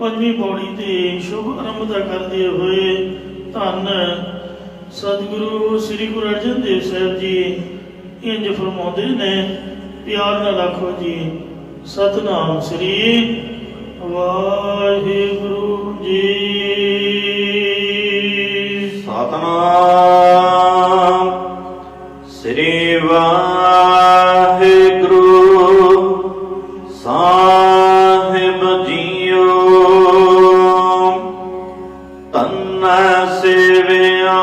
ਪੰਜਵੀਂ ਪੌੜੀ ਤੇ ਸ਼ੁਭ ਆਰੰਭਤਾ ਕਰਦੇ ਹੋਏ ਧੰਨ ਸਤਿਗੁਰੂ ਸ੍ਰੀ ਗੁਰੂ ਅਰਜਨ ਦੇਵ ਸਾਹਿਬ ਜੀ ਇੰਝ ਫਰਮਾਉਂਦੇ ਨੇ, ਪਿਆਰ ਨਾਲ ਆਖੋ ਜੀ, ਸਤਿਨਾਮ ਸ੍ਰੀ ਵਾਹਿਗੁਰੂ ਜੀ। ਸਤਿਨਾਮ ਸ੍ਰੀ ਵਾਹਿਗੁਰੂ ਸਾਹਿਬ ਜੀਓ। ਧੰਨ ਸੇਵਿਆ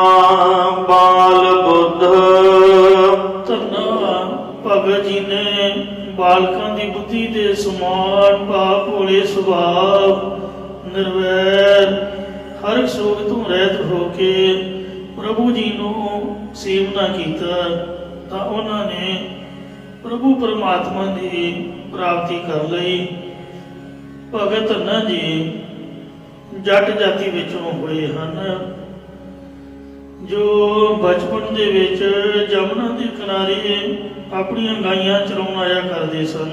ਬਾਲ ਬੁੱਧ। ਧੰਨਾ ਭਗਤ ਜੀ ਨੇ ਬਾਲਕਾਂ ਦੀ ਬੁੱਧੀ ਦੇ ਸਮਾਨ, ਭਾਵ ਭੋਲੇ ਸੁਭਾਅ, ਨਿਰਵੈਰ ਹਰ ਸੋਗ ਤੋਂ ਰਹਿਤ ਹੋ ਕੇ ਪ੍ਰਭੂ ਜੀ ਨੂੰ ਸੇਵਨਾ ਕੀਤਾ ਤਾਂ ਉਹਨਾਂ ਨੇ ਪ੍ਰਭੂ ਪਰਮਾਤਮਾ ਦੀ ਪ੍ਰਾਪਤੀ ਕਰ ਲਈ। ਭਗਤ ਧੰਨਾ ਜੀ ਜੱਟ ਜਾਤੀ ਵਿੱਚੋਂ ਹੋਏ ਹਨ, ਜੋ ਬਚਪਨ ਦੇ ਵਿੱਚ ਜਮਨਾ ਦੇ ਕਿਨਾਰੇ ਆਪਣੀਆਂ ਗਾਈਆਂ ਚਰਾਉਣ ਆਇਆ ਕਰਦੇ ਸਨ।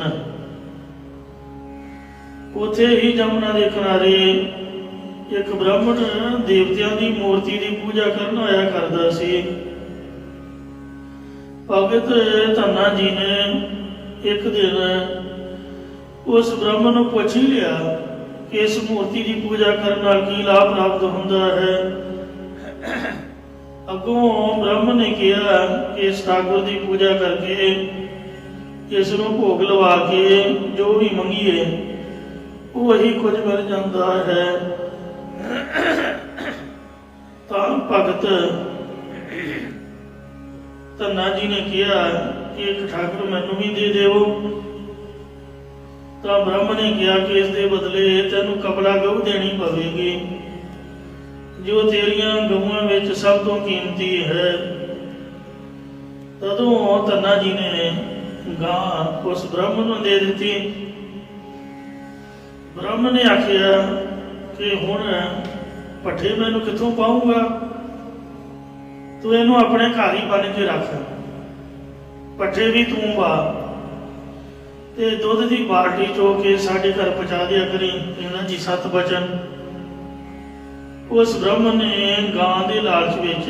ਉੱਥੇ ਹੀ ਜਮਨਾ ਦੇ ਕਿਨਾਰੇ ਇੱਕ ਬ੍ਰਾਹਮਣ ਦੇਵਤਿਆਂ ਦੀ ਮੂਰਤੀ ਦੀ ਪੂਜਾ ਕਰਨ ਆਇਆ ਕਰਦਾ ਸੀ। ਭਗਤ ਧੰਨਾ ਜੀ ਨੇ ਇੱਕ ਦਿਨ ਉਸ ਬ੍ਰਾਹਮਣ ਨੂੰ ਪੁੱਛ ਹੀ ਲਿਆ ਕਿ ਇਸ ਮੂਰਤੀ ਦੀ ਪੂਜਾ ਕਰਨ ਨਾਲ ਕੀ ਲਾਭ ਪ੍ਰਾਪਤ ਹੁੰਦਾ ਹੈ। ਅੱਗੋਂ ਬ੍ਰਾਹਮਣ ਨੇ ਕਿਹਾ ਕਿ ਇਸ ਠਾਕੁਰ ਦੀ ਪੂਜਾ ਕਰਕੇ ਇਸ ਨੂੰ ਭੋਗ ਲਵਾ ਕੇ ਜੋ ਵੀ ਮੰਗੀਏ ਉਹ ਹੀ ਕੁਝ ਮਿਲ ਜਾਂਦਾ ਹੈ। ਤਾਂ ਭਗਤ ਧੰਨਾ ਜੀ ਨੇ ਕਿਹਾ ਕਿ ਇੱਕ ਠਾਕੁਰ ਮੈਨੂੰ ਵੀ ਦੇ ਦਿਓ। ਤਾਂ ਬ੍ਰਾਹਮਣ ਨੇ ਕਿਹਾ ਕਿ ਇਸ ਦੇ ਬਦਲੇ ਤੈਨੂੰ ਕਪੜਾ ਗਊ ਦੇਣੀ ਪਵੇਗੀ, ਜੋ ਤੇਰੀਆਂ ਗਊਆਂ ਵਿੱਚ ਸਭ ਤੋਂ ਕੀਮਤੀ ਹੈ। ਤਦੋਂ ਧੰਨਾ ਜੀ ਨੇ ਗਾਂ ਉਸ ਬ੍ਰਾਹਮਣ ਨੂੰ ਦੇ ਦਿੱਤੀ। ਬ੍ਰਾਹਮਣ ਨੇ ਆਖਿਆ ਕਿ ਹੁਣ ਪੱਠੇ ਮੈਨੂੰ ਕਿੱਥੋਂ ਪਾਊਂਗਾ, ਤੂੰ ਇਹਨੂੰ ਆਪਣੇ ਘਰ ਹੀ ਬੰਨ ਕੇ ਰੱਖ, ਪੱਠੇ ਵੀ ਤੂੰ ਪਾ ਤੇ ਦੁੱਧ ਦੀ ਬਾਲਟੀ ਚੋ ਕੇ ਸਾਡੇ ਘਰ ਪਹੁੰਚਾ ਦਿਆ ਕਰੀ। ਇਹਨਾਂ ਜੀ 7 ਬਚਨ। ਉਸ ਬ੍ਰਾਹਮਣ ਨੇ ਗਾਂ ਦੇ ਲਾਲਚ ਵਿੱਚ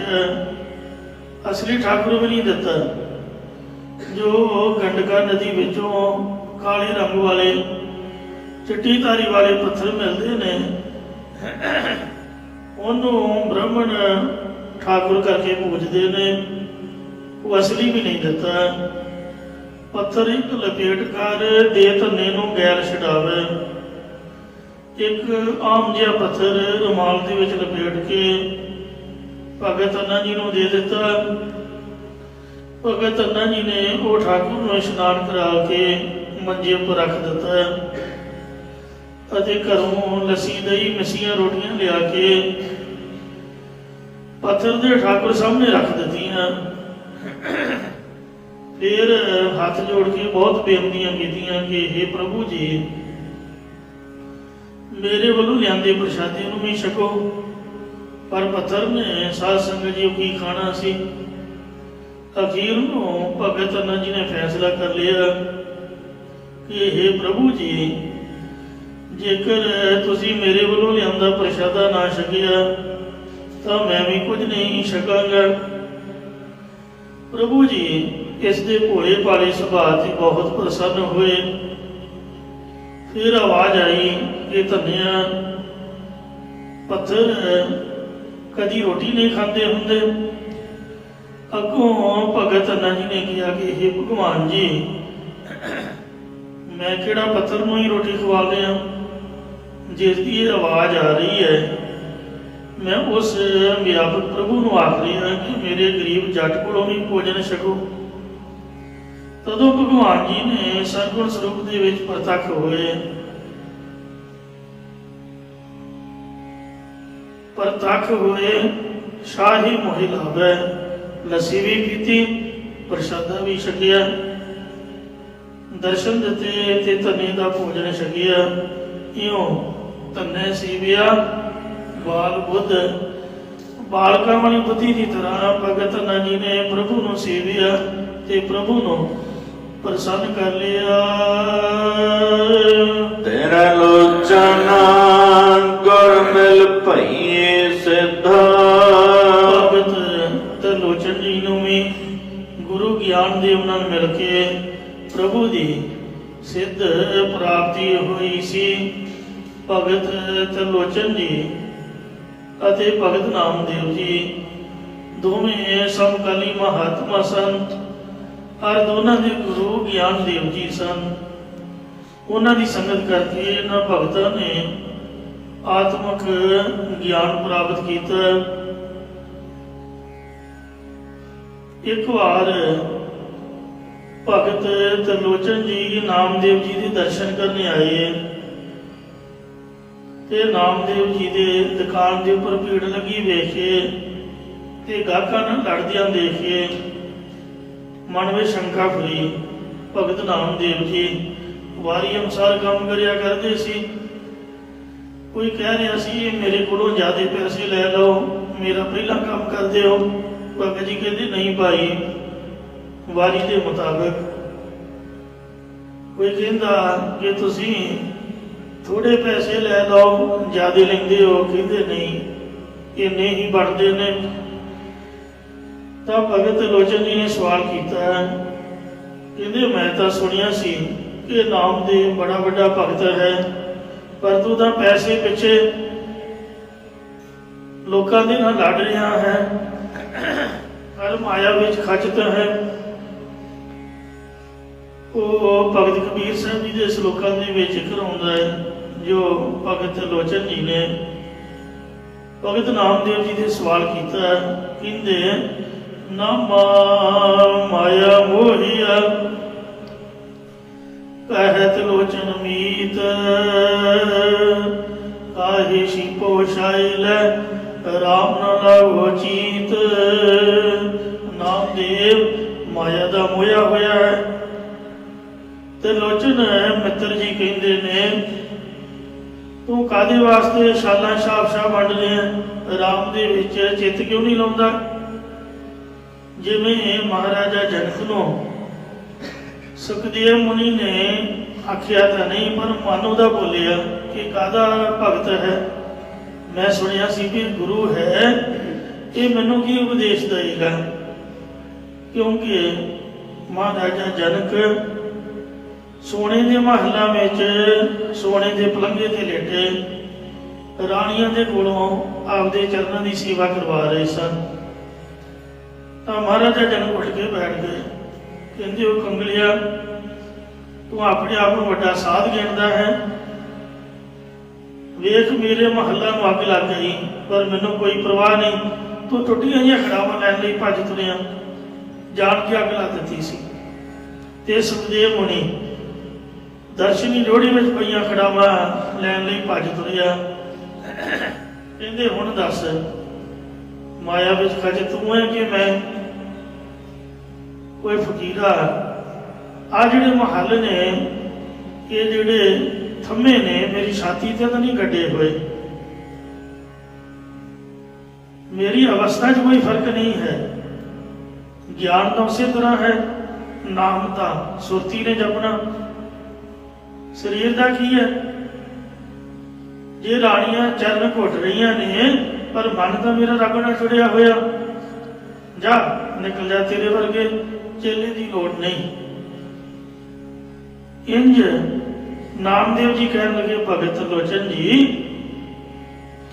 ਅਸਲੀ ਠਾਕੁਰ ਵੀ ਨਹੀਂ ਦਿੱਤਾ, ਜੋ ਗੰਡਕਾ ਨਦੀ ਵਿੱਚੋਂ ਕਾਲੇ ਰੰਗ ਵਾਲੇ ਚਿੱਟੀ ਧਾਰੀ ਵਾਲੇ ਪੱਥਰ ਮਿਲਦੇ ਨੇ, ਉਹਨੂੰ ਬ੍ਰਾਹਮਣ ਠਾਕੁਰ ਕਰਕੇ ਪੂਜਦੇ ਨੇ। ਉਹ ਅਸਲੀ ਵੀ ਨਹੀਂ ਦਿੱਤਾ। ਪੱਥਰ ਇੱਕ ਲਪੇਟ ਕਰ ਦੇ ਧੰਨੇ ਨੂੰ ਗੈਲ ਛਡਾਵੇ। ਇੱਕ ਆਮ ਜਿਹਾ ਪੱਥਰ ਰੁਮਾਲ ਦੇ ਵਿੱਚ ਲਪੇਟ ਕੇ ਭਗਤ ਧੰਨਾ ਜੀ ਨੂੰ ਦੇ ਦਿੱਤਾ। ਭਗਤ ਧੰਨਾ ਜੀ ਨੇ ਉਹ ਠਾਕੁਰ ਨੂੰ ਇਸ਼ਨਾਨ ਕਰਾ ਕੇ ਮੰਜੇ ਉੱਪਰ ਰੱਖ ਦਿੱਤਾ ਅਤੇ ਘਰੋਂ ਲੱਸੀ, ਦਹੀਂ, ਮਿੱਸੀਆਂ ਰੋਟੀਆਂ ਲਿਆ ਕੇ ਪੱਥਰ ਦੇ ਠਾਕੁਰ ਸਾਹਮਣੇ ਰੱਖ ਦਿੱਤੀਆਂ। ਫਿਰ ਹੱਥ ਜੋੜ ਕੇ ਬਹੁਤ ਬੇਨਤੀਆਂ ਕੀਤੀਆਂ ਕਿ ਹੇ ਪ੍ਰਭੂ ਜੀ, ਮੇਰੇ ਵੱਲੋਂ ਲਿਆਂਦੇ ਪ੍ਰਸ਼ਾਦੇ ਨੂੰ ਵੀ ਛਕੋ। ਪਰ ਪੱਥਰ ਨੇ ਸਾਧ ਸੰਗਤ ਜੀ ਕੀ ਖਾਣਾ ਸੀ। ਅਖੀਰ ਨੂੰ ਭਗਤ ਧੰਨਾ ਜੀ ਨੇ ਫੈਸਲਾ ਕਰ ਲਿਆ ਕਿ ਹੇ ਪ੍ਰਭੂ ਜੀ, ਜੇਕਰ ਤੁਸੀਂ ਮੇਰੇ ਵੱਲੋਂ ਲਿਆਂਦਾ ਪ੍ਰਸ਼ਾਦਾ ਨਾ ਛਕਿਆ ਤਾਂ ਮੈਂ ਵੀ ਕੁਝ ਨਹੀਂ ਛਕਾਂਗਾ। ਪ੍ਰਭੂ ਜੀ ਇਸ ਦੇ ਭੋਲੇ ਭਾਲੇ ਸੁਭਾਅ ਤੇ ਬਹੁਤ ਪ੍ਰਸੰਨ ਹੋਏ। ਫਿਰ ਆਵਾਜ਼ ਆਈ ਕਿ ਧੰਨਿਆ, ਪੱਥਰ ਕਦੀ ਰੋਟੀ ਨਹੀਂ ਖਾਂਦੇ ਹੁੰਦੇ। ਅੱਗੋਂ ਭਗਤ ਧੰਨਾ ਜੀ ਨੇ ਕਿਹਾ ਕਿ ਹੇ ਭਗਵਾਨ ਜੀ, ਮੈਂ ਕਿਹੜਾ ਪੱਥਰ ਨੂੰ ਹੀ ਰੋਟੀ ਖਵਾ ਲਿਆ। ਜਿਸ ਦੀ ਇਹ ਆਵਾਜ਼ ਆ ਰਹੀ ਹੈ, ਮੈਂ ਉਸ ਵਿਆਪਕ ਪ੍ਰਭੂ ਨੂੰ ਆਖ ਰਿਹਾ ਕਿ ਮੇਰੇ ਗਰੀਬ ਜੱਟ ਕੋਲੋਂ ਵੀ ਭੋਜਨ ਛਕੋ। ਤਦੋਂ ਭਗਵਾਨ ਜੀ ਨੇ ਸਰਗੁਣ ਸਰੂਪ ਦੇ ਵਿੱਚ ਪ੍ਰਤੱਖ ਹੋਏ। ਸ਼ਾਹੀ ਮੋਹਿ ਲਾਵੇ। ਲੱਸੀ ਵੀ ਪੀਤੀ, ਪ੍ਰਸ਼ਾਦਾ ਵੀ ਛਕਿਆ, ਦਰਸ਼ਨ ਦਿੱਤੇ ਤੇ ਧੰਨੇ ਦਾ ਭੋਜਨ ਛਕਿਆ। ਇਉਂ ਧੰਨੇ ਸੀਵਿਆ ਬਾਲ ਬੁੱਧ। ਬਾਲਕਾਂ ਵਾਲੀ ਬੁੱਧੀ ਦੀ ਤਰ੍ਹਾਂ ਭਗਤ ਧੰਨਾ ਜੀ ਨੇ ਪ੍ਰਭੂ ਨੂੰ ਸੇਵਿਆ ਤੇ ਪ੍ਰਭੂ ਨੂੰ ਪ੍ਰਸੰਨ ਕਰ ਲਿਆ। ਤੇਰਾ ਲੋਚਨਾ ਗਿਆਨ ਦੇਵ ਨਾਲ ਮਿਲ ਕੇ ਪ੍ਰਭੂ ਦੀ ਸਿੱਧ ਪ੍ਰਾਪਤੀ ਹੋਈ ਸੀ। ਭਗਤ ਤਰਲੋਚਨ ਜੀ ਅਤੇ ਭਗਤ ਨਾਮਦੇਵ ਜੀ ਦੋਵੇਂ ਸਮਕਾਲੀ ਮਹਾਤਮਾ ਸਨ ਔਰ ਦੋਨਾਂ ਦੇ ਗੁਰੂ ਗਿਆਨ ਦੇਵ ਜੀ ਸਨ। ਉਹਨਾਂ ਦੀ ਸੰਗਤ ਕਰਕੇ ਇਹਨਾਂ ਭਗਤਾਂ ਨੇ ਆਤਮਿਕ ਗਿਆਨ ਪ੍ਰਾਪਤ ਕੀਤਾ। ਇੱਕ ਵਾਰ ਭਗਤ ਤਰਲੋਚਨ ਜੀ ਨਾਮਦੇਵ ਜੀ ਦੇ ਦਰਸ਼ਨ ਕਰਨ ਆਏ ਤੇ ਨਾਮਦੇਵ ਜੀ ਦੇ ਦੁਕਾਨ ਦੇ ਉੱਪਰ ਭੀੜ ਲੱਗੀ ਵੇਖ ਕੇ ਤੇ ਗਾਹਕਾਂ ਨਾਲ ਲੜਦਿਆਂ ਦੇਖ ਕੇ ਮਨ ਵਿੱਚ ਸ਼ੰਕਾ ਹੋਈ। ਭਗਤ ਨਾਮਦੇਵ ਜੀ ਵਾਰੀ ਅਨੁਸਾਰ ਕੰਮ ਕਰਿਆ ਕਰਦੇ ਸੀ। ਕੋਈ ਕਹਿ ਰਿਹਾ ਸੀ ਮੇਰੇ ਕੋਲੋਂ ਜ਼ਿਆਦਾ ਪੈਸੇ ਲੈ ਲਓ, ਮੇਰਾ ਪਹਿਲਾਂ ਕੰਮ ਕਰ ਦਿਓ। ਭਗਤ ਜੀ ਕਹਿੰਦੇ ਨਹੀਂ ਭਾਈ, ਵਾਰੀ ਦੇ ਮੁਤਾਬਕ। ਕੋਈ ਕਹਿੰਦਾ ਕਿ ਤੁਸੀਂ ਥੋੜੇ ਪੈਸੇ ਲੈ ਲਓ, ਜ਼ਿਆਦਾ ਲੈਂਦੇ ਹੋ। ਕਹਿੰਦੇ ਨਹੀਂ, ਇੰਨੇ ਹੀ ਬਣਦੇ ਨੇ। ਤਾਂ ਭਗਤ ਲੋਚਨ ਜੀ ਨੇ ਸਵਾਲ ਕੀਤਾ, ਕਹਿੰਦੇ ਮੈਂ ਤਾਂ ਸੁਣਿਆ ਸੀ ਕਿ ਨਾਮਦੇਵ ਬੜਾ ਵੱਡਾ ਭਗਤ ਹੈ, ਪਰ ਤੂੰ ਤਾਂ ਪੈਸੇ ਪਿੱਛੇ ਲੋਕਾਂ ਦੇ ਨਾਲ ਲੜ ਰਿਹਾ ਹੈ, ਹਰ ਮਾਇਆ ਵਿੱਚ ਖਚਤ ਹੈ। ਉਹ ਭਗਤ ਕਬੀਰ ਸਾਹਿਬ ਜੀ ਦੇ ਸ਼ਲੋਕਾਂ ਦੇ ਵਿੱਚ ਜ਼ਿਕਰ ਆਉਂਦਾ ਹੈ, ਜੋ ਭਗਤ ਲੋਚਨ ਜੀ ਨੇ ਭਗਤ ਨਾਮਦੇਵ ਜੀ ਦੇ ਸਵਾਲ ਕੀਤਾ। ਕਹਿੰਦੇ ਨਾ ਮਾਇਆ ਮੋਹਿਆ ਕਹਿਤ ਲੋਚਨ ਮੀਤ ਕਾਹੇ ਸ਼ਿਪੋ ਸ਼ਾਇਲ ਰਾਮ ਨਾ ਲਾਵੋ ਚੀਤ। ਨਾਮਦੇਵ ਮਾਇਆ ਦਾ ਮੋਇਆ ਹੋਇਆ ਹੈ। ਤੇ ਲੋਚਨ ਮਿੱਤਰ ਜੀ ਕਹਿੰਦੇ ਨੇ ਤੂੰ ਕਾਹਦੇ ਵਾਸਤੇ ਸ਼ਾਲਾਂ ਸ਼ਾਹ ਵੰਡ ਲਿਆ, ਰਾਮ ਦੇ ਵਿੱਚ ਚਿੱਤ ਕਿਉਂ ਨਹੀਂ ਲਾਉਂਦਾ? ਜਿਵੇਂ ਮਹਾਰਾਜਾ ਜਨਕ ਨੂੰ ਸੁਖਦੇਵ ਮੁਨੀ ਨੇ ਆਖਿਆ ਤਾਂ ਨਹੀਂ, ਪਰ ਮਨ ਉਹਦਾ ਬੋਲਿਆ ਕਿ ਕਾਹਦਾ ਭਗਤ ਹੈ। ਮੈਂ ਸੁਣਿਆ ਸੀ ਕਿ ਗੁਰੂ ਹੈ, ਇਹ ਮੈਨੂੰ ਕੀ ਉਪਦੇਸ਼ ਦੇਗਾ? ਕਿਉਂਕਿ ਮਹਾਰਾਜਾ ਜਨਕ ਸੋਨੇ ਦੇ ਮਹਲਾਂ ਵਿੱਚ ਸੋਨੇ ਦੇ ਪਲੰਘੇ ਤੇ ਲੇਟੇ ਰਾਣੀਆਂ ਦੇ ਕੋਲੋਂ ਆਪਦੇ ਚਰਨਾਂ ਦੀ ਸੇਵਾ ਕਰਵਾ ਰਹੇ ਸਨ। ਤਾਂ ਮਹਾਰਾਜਾ ਜਨਕ ਉੱਠ ਕੇ ਬੈਠ ਗਏ। ਕਹਿੰਦੇ ਉਹ ਕੰਗਲਿਆ, ਤੂੰ ਆਪਣੇ ਆਪ ਨੂੰ ਵੱਡਾ ਸਾਧ ਗਿਣਦਾ ਹੈ। ਵੇਖ ਮੇਰੇ ਮਹੱਲਾ ਨੂੰ ਅੱਗ ਲੱਗ ਗਈ, ਪਰ ਮੈਨੂੰ ਕੋਈ ਪਰਵਾਹ ਨਹੀਂ। ਤੂੰ ਟੁੱਟੀਆਂ ਜਿਹੀਆਂ ਖੜਾਵਾਂ ਲੈਣ ਲਈ ਭੱਜ ਤੁਰਿਆ, ਜਾਣ ਕੇ ਅੱਗ ਲਾ ਦਿੱਤੀ ਸੀ। ਤੇ ਸੁਖਦੇਵ ਮੁਨੀ ਦਰਸ਼ਨੀ ਲੋਹੜੀ ਵਿੱਚ ਪਈਆਂ ਖੜਾਵਾਂ ਲੈਣ ਲਈ ਭੱਜ ਤੁਰਿਆ। ਕਹਿੰਦੇ ਹੁਣ ਦੱਸ, ਮਾਇਆ ਵਿੱਚ ਖਚ ਤੂੰ ਹੈ ਕਿ ਮੈਂ? ਕੋਈ ਫਕੀਰਾ, ਆ ਜਿਹੜੇ ਮਹੱਲ ਨੇ, ਇਹ ਜਿਹੜੇ ਥੰਮੇ ਨੇ ਮੇਰੀ ਛਾਤੀ ਤੇ ਤਾਂ ਨਹੀਂ ਗੱਡੇ ਹੋਏ। ਮੇਰੀ ਅਵਸਥਾ 'ਚ ਕੋਈ ਫਰਕ ਨਹੀਂ ਹੈ। ਗਿਆਨ ਤਾਂ ਉਸੇ ਤਰ੍ਹਾਂ ਹੈ, ਨਾਮ ਤਾਂ ਸੁਰਤੀ ਨੇ ਜਪਣਾ। ਸਰੀਰ ਦਾ ਕੀ ਹੈ? ਜੇ ਰਾਣੀਆਂ ਚਰਨ ਘੁੱਟ ਰਹੀਆਂ ਨੇ, ਪਰ ਮਨ ਤਾਂ ਮੇਰਾ ਰੱਬ ਨਾਲ ਜੁੜਿਆ ਹੋਇਆ। ਜਾ ਨਿਕਲ ਜਾ, ਤੇਰੇ ਵਰਗੇ ਚੇਲੇ ਦੀ ਲੋੜ ਨਹੀਂ। ਇੰਜ ਨਾਮਦੇਵ ਜੀ ਕਹਿਣ ਲੱਗੇ, ਭਗਤ ਲੋਚਨ ਜੀ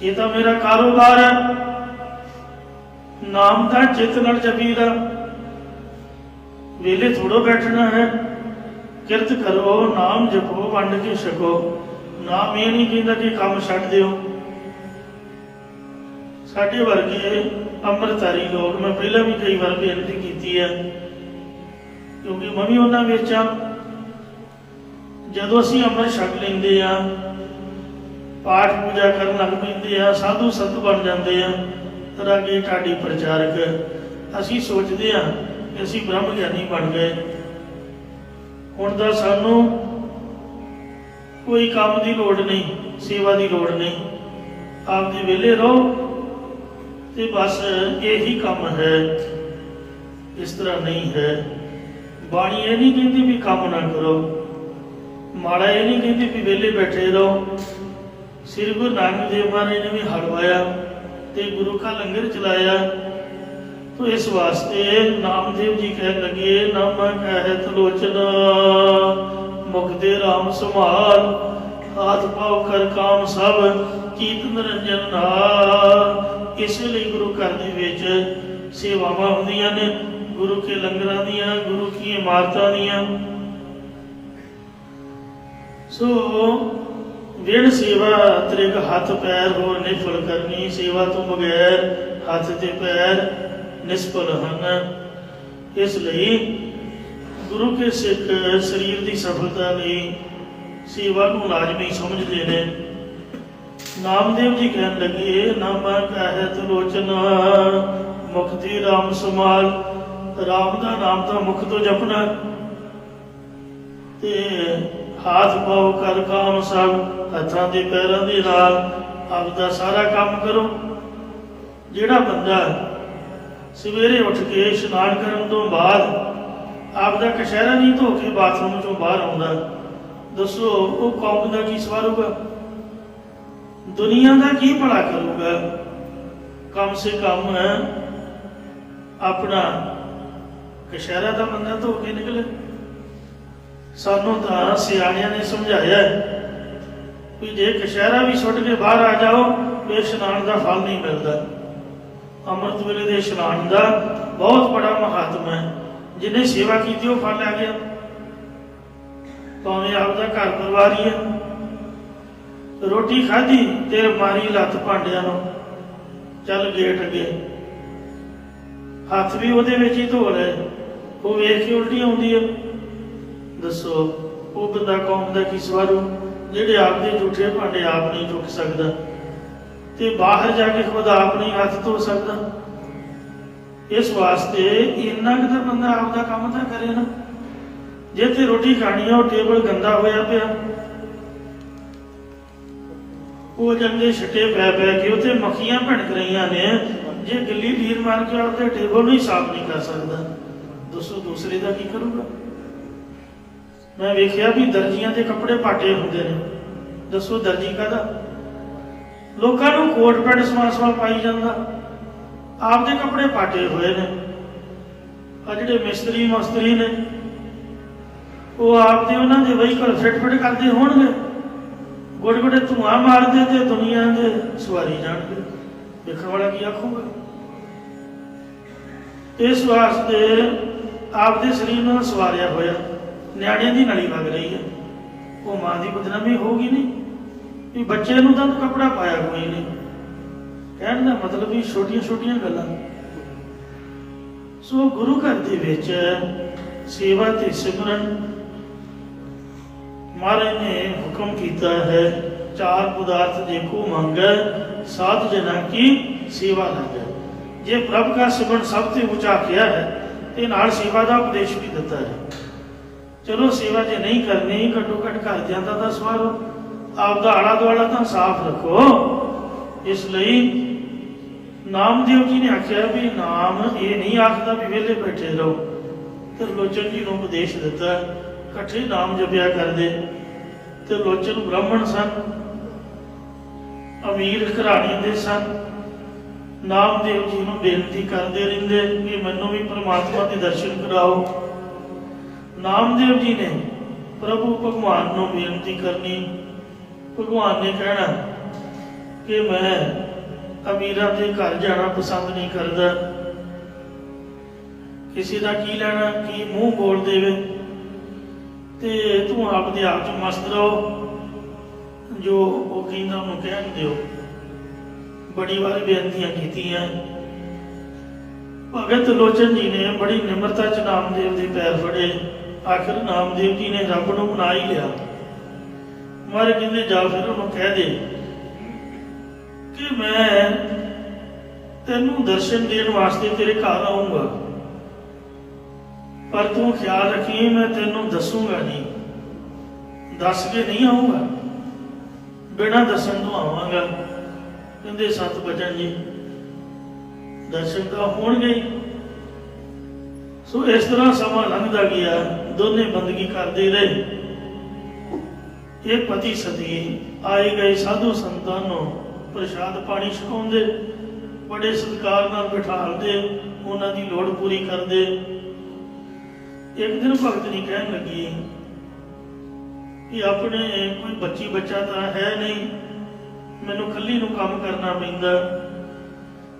ਇਹ ਤਾਂ ਮੇਰਾ ਕਾਰੋਬਾਰ ਹੈ, ਨਾਮ ਤਾਂ ਚਿੱਤ ਨਾਲ ਜਪੀਦਾ, ਵੇਲੇ ਥੋੜੋ ਬੈਠਣਾ ਹੈ। ਕਿਰਤ ਕਰੋ, ਨਾਮ ਜਪੋ, ਵੰਡ ਕੇ ਛਕੋ। ਨਾਮ ਇਹ ਨਹੀਂ ਕਹਿੰਦਾ ਕਿ ਕੰਮ ਛੱਡ ਦਿਓ। ਸਾਡੇ ਵਰਗੇ ਅੰਮ੍ਰਿਤਧਾਰੀ ਲੋਕ, ਮੈਂ ਪਹਿਲਾਂ ਵੀ ਕਈ ਵਾਰ ਬੇਨਤੀ ਕੀਤੀ ਹੈ, ਕਿਉਂਕਿ ਮੈਂ ਵੀ ਉਹਨਾਂ ਵਿੱਚ ਆ। ਜਦੋਂ ਅਸੀਂ ਅੰਮ੍ਰਿਤ ਛਕ ਲੈਂਦੇ ਆ, ਪਾਠ ਪੂਜਾ ਕਰਨ ਲੱਗ ਪੈਂਦੇ ਆ, ਸਾਧੂ ਸੰਤ ਬਣ ਜਾਂਦੇ ਆ, ਤਰਾਗੇ ਢਾਡੀ ਪ੍ਰਚਾਰਕ, ਅਸੀਂ ਸੋਚਦੇ ਆ ਕਿ ਅਸੀਂ ਬ੍ਰਹਮ ਗਿਆਨੀ ਬਣ ਗਏ। ਹੁਣ ਤਾਂ ਸਾਨੂੰ ਕੋਈ ਕੰਮ ਦੀ ਲੋੜ ਨਹੀਂ, ਸੇਵਾ ਦੀ ਲੋੜ ਨਹੀਂ। ਆਪਦੇ ਵਿਹਲੇ ਰਹੋ ਤੇ ਬਸ ਇਹੀ ਕੰਮ ਹੈ। ਇਸ ਤਰ੍ਹਾਂ ਨਹੀਂ ਹੈ। ਬਾਣੀ ਇਹ ਨਹੀਂ ਕਹਿੰਦੀ ਵੀ ਕੰਮ ਨਾ ਕਰੋ, ਮਾੜਾ ਇਹ ਨਹੀਂ ਕਹਿੰਦੀ ਵੀ ਵਿਹਲੇ ਬੈਠੇ ਰਹੋ। ਸ੍ਰੀ ਗੁਰੂ ਨਾਨਕ ਦੇਵ ਮਹਾਰਾਜ ਨੇ ਵੀ ਹਲ ਵਾਇਆ ਤੇ ਗੁਰੂ ਕਾ ਲੰਗਰ ਚਲਾਇਆ। तो इस वास्ते नामदेव जी कह लगे, नाम कहत लोचना मुख दे राम संभाल, हाथ पाव कर काम सब कीत निरंजन नाल। इस लिए गुरु घर दे विच सेवावां हुंदियां ने, गुरु के लंगरां दियां, गुरु की इमारतां दियां। सो विण सेवा त्रिग हथ पैर होर निफल करनी, सेवा तो बगैर हथ ते पैर निष्फल ਹਨ। इस ਲਈ गुरु के सिख शरीर की सफलता ਲਈ सेवा को लाजमी समझते हैं। नामदेव जी कहन लगे, नामा कहत लोचना मुख दी राम संभाल। राम का नाम तो मुख तो जपना ते हाथ पाओ कर काम सब, हथां दे पैरां दे नाल आपदा सारा काम करो। जिहड़ा बंदा सवेरे उठ के इशनान करन तो बाद आपदा कशहरा नहीं धो के बाथरूम चों बाहर आउंदा, दसो वो कौम का की सवारूगा, दुनिया का की भला करूगा। कम से कम अपना कशहरा का बंदा धो के निकले। सानू तो सियाणियां ने समझाया कि जे कशहरा भी सुट के बाहर आ जाओ तो इशनान का फल नहीं मिलता। अमृत वेले के इशनान का बहुत बड़ा महात्मा है। जिन्हें सेवा की वो फल आ गया, भावें आपका घर परिवार ही है। रोटी खाधी ते मारी लत्त भांडिया नो, चल गेट अगे, हाथ भी उहदे विच ही धो ले, वो वेख के उल्टी आउंदी है। दसो वो बंदा कौम का की सवारू, जिहड़े आपके झूठे भांडे आप नहीं चुक सकता ते बाहर जाके खुद आप नहीं हाथ धो सकता। इस वास्ते इन्ना कि बंदा आपका काम तो करे ना। जे ते रोटी खानी है, टेबल गंदा होया पिया, वो जंगे छट्टे पै पै के उत्ते मक्खियां भड़क रही ने, जे गिल्ली लीर मार के आपके टेबल नहीं साफ नहीं कर सकता, दसो दूसरे का की करूगा। मैं वेख्या भी दर्जियां के कपड़े पाटे होंगे ने, दसो दर्जी का लोगों को कोट पैंट समा समा पाई जाता, आपके कपड़े पाटे हुए ने। आ जिहड़े मिस्त्री मस्त्री ने वो आपके उन्होंने वहीकल फिट फिट करते होणगे, गोडे गोडे धुआं मारते थे, दुनिया के सवारी जाणगे, देखने वाला की आखूगा। इस वास्ते आपके शरीर में सवारिया होया न्याणियां दी नली वग रही है, वो मां की बदनामी होगी नहीं भी बच्चे नूं तां कपड़ा पाया कोई नहीं। कहने का मतलब भी छोटिया छोटिया गल्लां। सो गुरु घर दे विच सेवा ते सिमरन महाराज ने हुक्म किया है, चार पदार्थ देखो मंगै, सात जना की सेवा लगे। जे प्रभु का सिमरन सबसे ऊंचा किया है तो नाल सेवा का उपदेश भी दिता है। चलो सेवा जे नहीं करनी, घट्टो घट घर जाता तो सवारो, आपका आला दुआला तो साफ रखो। इसलिए नामदेव जी ने आख्या भी नाम ये नहीं आखता भी वेले बैठे रहो। तो लोचन जी को उपदेश दिता, कट्ठे नाम जपिया कर दे। तो लोचन ब्राह्मण सन, अमीर घराणी दे सन। नामदेव जी को बेनती करते रहते कि मैनू भी परमात्मा के दर्शन कराओ। नामदेव जी ने प्रभु भगवान को बेनती करनी, भगवान ने कहना कि मैं अमीरां के घर जाना पसंद नहीं करता, किसी का की लेना की मूँह बोल देवे, ते तू आपदे आप च मस्त रहो, जो वो कहता उन्होंने कहन दिओ। बड़ी बार बेनतियां कीतियां। भगत लोचन जी ने बड़ी निमरता च नामदेव के पैर फड़े। आखिर नामदेव जी ने रब नूं मना ही लिया। मारे कहते जा फिर उन्होंने कह दे कि मैं तेनू दर्शन देने वास्ते तेरे घर आऊंगा, पर तू ख्याल रखी मैं तेनू दसूंगा नहीं, दस के नहीं आऊंगा, बिना दसन तो आवांगा। कहते 7 बचन जी दर्शन तो होणगे। सो इस तरह समा लंघदा गया, दोने बंदगी करते रहे। एक पति सती आए गए साधु संतानों प्रसाद पानी छकाउंदे, बड़े सत्कार नाल बिठालते, उन्हां दी लोड़ पूरी करते। एक दिन भगतनी कहन लगी कि अपने कोई बच्ची बच्चा तो है नहीं, मैनू कल्ली नूं काम करना पैंदा,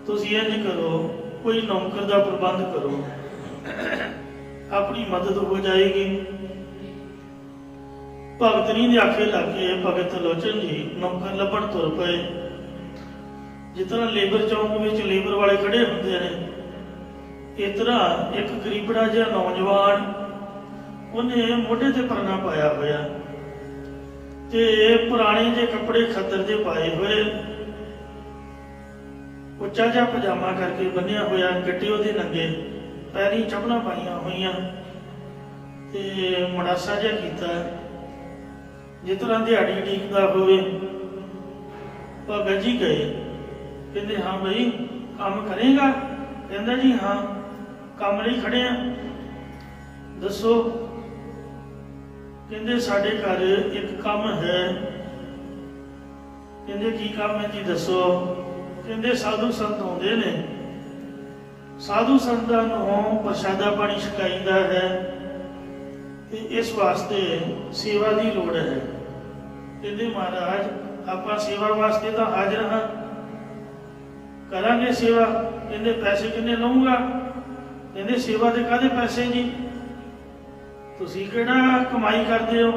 तुसीं इंज करो कोई नौकर का प्रबंध करो, अपनी मदद हो जाएगी। भगतनी दे आखे लागे भगत लोचन जी नौकर लभण तुर पे। जिस तरह लेबर चौक में लेबर वाले खड़े होंगे ने, इस तरह एक गरीबड़ा जिहा नौजवान उन्हें मोढे ते परना पाया होया ते पुराने जे कपड़े खद्दर दे पाए हुए, उच्चा जिहा पजामा करके बन्निया होया, गड्डे उहदे नंगे, पैरी चपलां पाईयां होईयां ते मड़ासा जिहा कीता, जिस तरह दिहाड़ी उਡੀਕਦਾ होवे। भगत जी गए, कहते हाँ भाई काम करेगा? कहता जी हाँ काम ਲਈ खड़े हैं, दसो। कहते साढ़े घर एक काम है। कहते की काम है जी दसो। कहते साधु संत आउंदे ने, साधु संतां नूं प्रसादा पानी छकाईदा है, इस वास्ते सेवा की लोड़ है। कहते महाराज आपां सेवा वास्ते तो हाजिर हाँ, करांगे सेवा। कहते पैसे किन्ने लऊंगा? कहते सेवा दे काहदे पैसे जी, तुसीं किहड़ा कमाई करदे हो,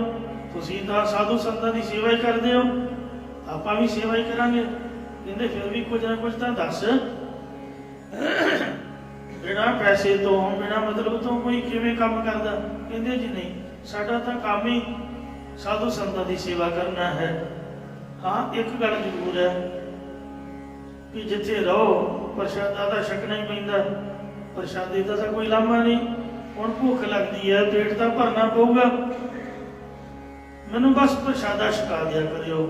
तुसीं तां साधु संतां दी सेवा ही करदे हो, आपां भी सेवा ही करांगे। कहते फिर भी कुछ ना कुछ तां दस, बिना पैसे तो बिना मतलब तो कोई किवें काम करदा? कहते जी नहीं, साडा तां काम ही साधु संतां दी सेवा करना है। हाँ एक गल जरूर है कि जिथे रहो प्रसादा तो छकना ही पैंदा, प्रसादे का तो कोई लामा नहीं। हुण भुख लगती है, पेट तो भरना पऊगा, मैनू बस प्रसादा छका दिया करियो।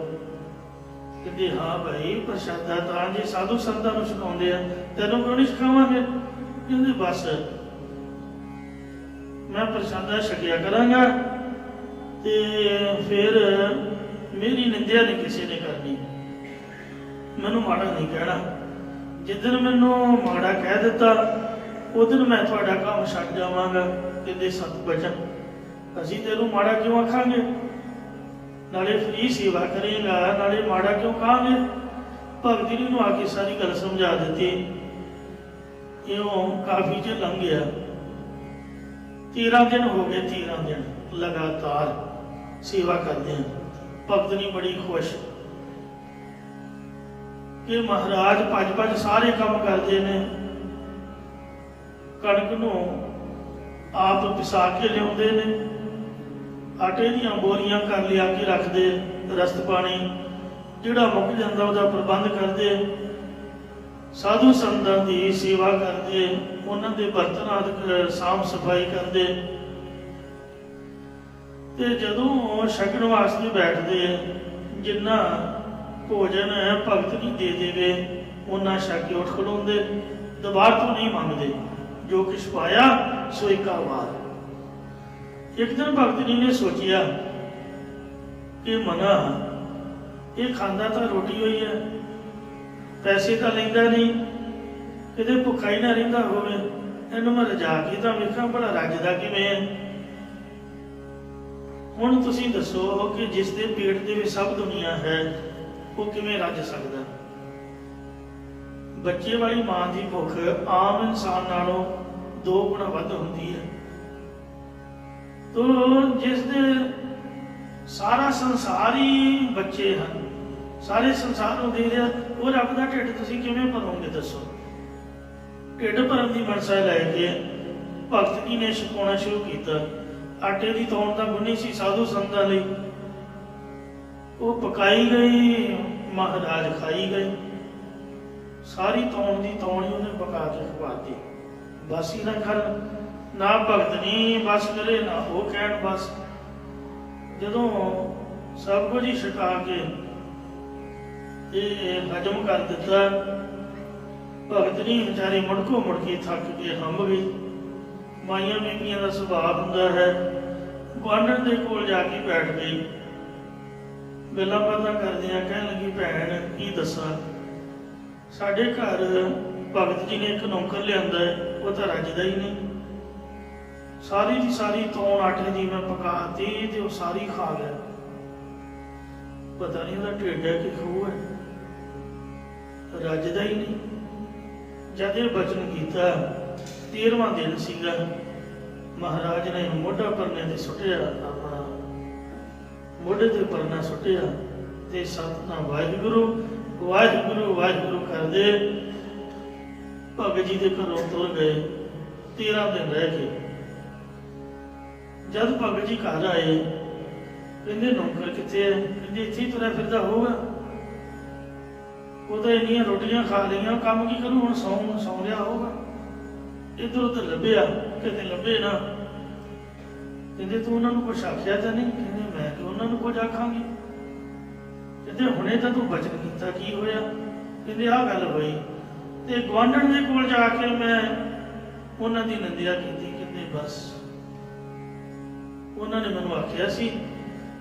कहते हाँ भाई प्रसादा तो जे साधु संतां नूं छकाउंदे आ, तैनूं क्यों नहीं छकावांगे? कहते बस मैं प्रसादा छकिया करांगा ते फिर मेरी निंदिया नहीं किसी ने करनी, मैनू माड़ा नहीं कहना। जिस दिन मैनू माड़ा कह दिता उस दिन मैं तुहाडा काम छड्ड जावांगा। कहते सत बचन, असीं तैनूं माड़ा क्यों आखांगे? नाले फ्री सेवा करेगा, नाले माड़ा क्यों कहांगे? भगत जी नूं आके सारी गल समझा दी। इउं काफी चिर लंघ गया, 13 दिन हो गए, 13 दिन लगातार सेवा करते हैं। भगतनी बड़ी खुश कि महाराज भज भज सारे काम करते हैं, कणक नूं आप पिसा के लियाउंदे ने, आटे दीयां बोरियां कर लिया के रखते, रस्त पानी जिहड़ा मुक जांदा उहदा प्रबंध करते, साधु संतां दी सेवा करते, उन्हां दे बर्तन आदि साफ सफाई करते। ते जदों छकण वास्ते बैठते, जिन्ना भोजन भगत नहीं दे देवे उन्ना छक के उठ खलोंदे, दोबार तो नहीं मंगते, जो कुछ पाया सो एक दिन भगतनी ने सोचिया कि मना ये खांदा तो रोटी हुई है, पैसे तो लेंदा नहीं, किते भुखा ही ना रहिंदा होवे, इहनूं मैं रजा के तां वेखां भला रजदा किवें है। हुण तुसीं दसो कि जिस दे पेट दे विच सब दुनिया है वो किवें रज सकदा? बच्चे वाली मां की भुख आम इंसान नालों 2 गुणा वध हुंदी है। तो जिस दे सारा संसार ही बच्चे हैं, सारे संसार नूं दे रहा, वो रब दा ढिड तुसीं किवें भरोगे? दसो। ढिड भरन की मनसा लैके भगतनी ने छकाउणा शुरू किया। आटे की तौण तां गुन्नी सी साधु संतां लई, वो पकाई गई, महाराज खाई गए, सारी तौण की तौण ही उन्हें पका के खवाती। बस ही ना कर, ना भगतनी बस करे ना वो कहण बस। जदों सब कुछ ही छका के हजम कर दिता, भगतनी बेचारी मुड़को मुड़की थक के हंब गई। माइया बीबियां का सुभाव हुंदा है, गुआंढण दे कोल जाके बैठ गई, गल्लां बातां करदियां कहण लगी भैण की दसां ਸਾਡੇ ਘਰ ਭਗਤ ਜੀ ਨੇ ਇੱਕ ਨੌਕਰ ਲਿਆਂਦਾ ਹੈ, ਉਹ ਤਾਂ ਰੱਜਦਾ ਹੀ ਨਹੀਂ। ਸਾਰੀ ਦੀ ਸਾਰੀ ਤੌਣ ਆਟੇ ਦੀ ਮੈਂ ਪਕਾਤੀ ਤੇ ਉਹ ਸਾਰੀ ਖਾ ਗਿਆ। ਪਤਾ ਨਹੀਂ ਉਹਦਾ ਢਿੱਡ ਹੈ ਕਿ ਖੂਹ ਹੈ, ਰੱਜਦਾ ਹੀ ਨਹੀਂ। ਜਦ ਇਹ ਬਚਨ ਕੀਤਾ, 13ਵਾਂ ਦਿਨ ਸੀਗਾ, ਮਹਾਰਾਜ ਨੇ ਮੋਢਾ ਪਰਨੇ ਤੇ ਸੁੱਟਿਆ, ਆਪਣਾ ਮੋਢੇ ਤੇ ਪਰਨਾ ਸੁੱਟਿਆ ਤੇ ਸਤਿਨਾਮ ਵਾਹਿਗੁਰੂ ਵਾਹਿਗੁਰੂ ਵਾਹਿਗੁਰੂ ਕਰਦੇ ਭਗਤ ਜੀ ਦੇ ਘਰੋਂ ਤੁਰ ਗਏ। 13 ਦਿਨ ਰਹਿ ਗਏ। ਜਦ ਭਗਤ ਜੀ ਘਰ ਆਏ, ਕਹਿੰਦੇ ਨੌਕਰ ਕਿੱਥੇ ਹੈ? ਕਹਿੰਦੇ ਇੱਥੇ ਹੀ ਤੁਰਿਆ ਫਿਰਦਾ ਹੋਊਗਾ, ਉਹ ਤਾਂ ਇੰਨੀਆਂ ਰੋਟੀਆਂ ਖਾ ਲਈਆਂ, ਕੰਮ ਕੀ ਕਰੂ ਹੁਣ? ਸੌਂ ਰਿਹਾ ਹੋਊਗਾ। ਇੱਧਰ ਉੱਧਰ ਲੱਭਿਆ, ਕਿਤੇ ਲੱਭੇ ਨਾ। ਕਹਿੰਦੇ ਤੂੰ ਉਹਨਾਂ ਨੂੰ ਕੁਛ ਆਖਿਆ ਤਾਂ ਨਹੀਂ? ਕਹਿੰਦੇ ਮੈਂ ਕਿ ਉਹਨਾਂ ਨੂੰ ਕੁਝ ਆਖਾਂਗੀ। ਕਹਿੰਦੇ ਹੁਣੇ ਤਾਂ ਤੂੰ ਬਚਨ ਕੀਤਾ, ਕੀ ਹੋਇਆ? ਕਹਿੰਦੇ ਆਹ ਗੱਲ ਹੋਈ ਤੇ ਗੁਆਂਢਣ ਦੇ ਕੋਲ ਜਾ ਕੇ ਮੈਂ ਉਹਨਾਂ ਦੀ ਨਿੰਦਿਆ ਕੀਤੀ। ਕਹਿੰਦੇ ਬਸ ਉਹਨਾਂ ਨੇ ਮੈਨੂੰ ਆਖਿਆ ਸੀ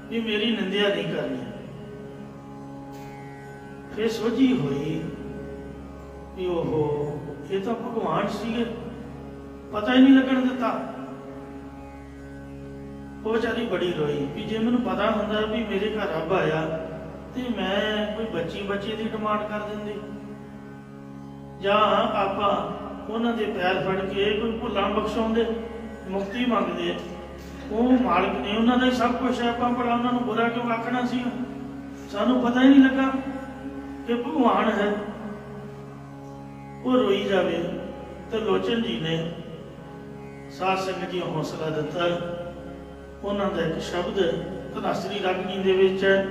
ਵੀ ਮੇਰੀ ਨਿੰਦਿਆ ਨਹੀਂ ਕਰਨੀ। ਫਿਰ ਸੋਝੀ ਹੋਈ ਵੀ ਉਹ ਇਹ ਤਾਂ ਭਗਵਾਨ ਸੀਗੇ, ਪਤਾ ਹੀ ਨਹੀਂ ਲੱਗਣ ਦਿੱਤਾ। ਉਹ ਵਿਚਾਰੀ ਬੜੀ ਰੋਈ ਵੀ ਜੇ ਮੈਨੂੰ ਪਤਾ ਹੁੰਦਾ ਵੀ ਮੇਰੇ ਘਰ ਰੱਬ ਆਇਆ ਤੇ ਮੈਂ ਕੋਈ ਬੱਚੇ ਦੀ ਡਿਮਾਂਡ ਕਰ ਦਿੰਦੀ, ਜਾਂ ਆਪਾਂ ਉਹਨਾਂ ਦੇ ਪੈਰ ਫੜ ਕੇ ਕੋਈ ਭੁੱਲਾਂ ਬਖਸ਼ਾਉਂਦੇ, ਮੁਕਤੀ ਮੰਗਦੇ। ਉਹ ਮਾਲਕ ਨੇ, ਉਹਨਾਂ ਦਾ ਹੀ ਸਭ ਕੁਛ ਹੈ, ਆਪਾਂ ਭਲਾ ਉਹਨਾਂ ਨੂੰ ਬੁਰਾ ਕਿਉਂ ਆਖਣਾ ਸੀ? ਸਾਨੂੰ ਪਤਾ ਹੀ ਨਹੀਂ ਲੱਗਾ ਕਿ ਭਗਵਾਨ ਹੈ। ਉਹ ਰੋਈ ਜਾਵੇ ਤੇ ਲੋਚਨ ਜੀ ਨੇ ਸਾਧ ਸੰਗਤ ਜੀ ਹੌਸਲਾ ਦਿੱਤਾ। ਉਹਨਾਂ ਦਾ ਇੱਕ ਸ਼ਬਦ ਧਨਾਸਰੀ ਰਾਗਨੀ ਦੇ ਵਿੱਚ ਹੈ,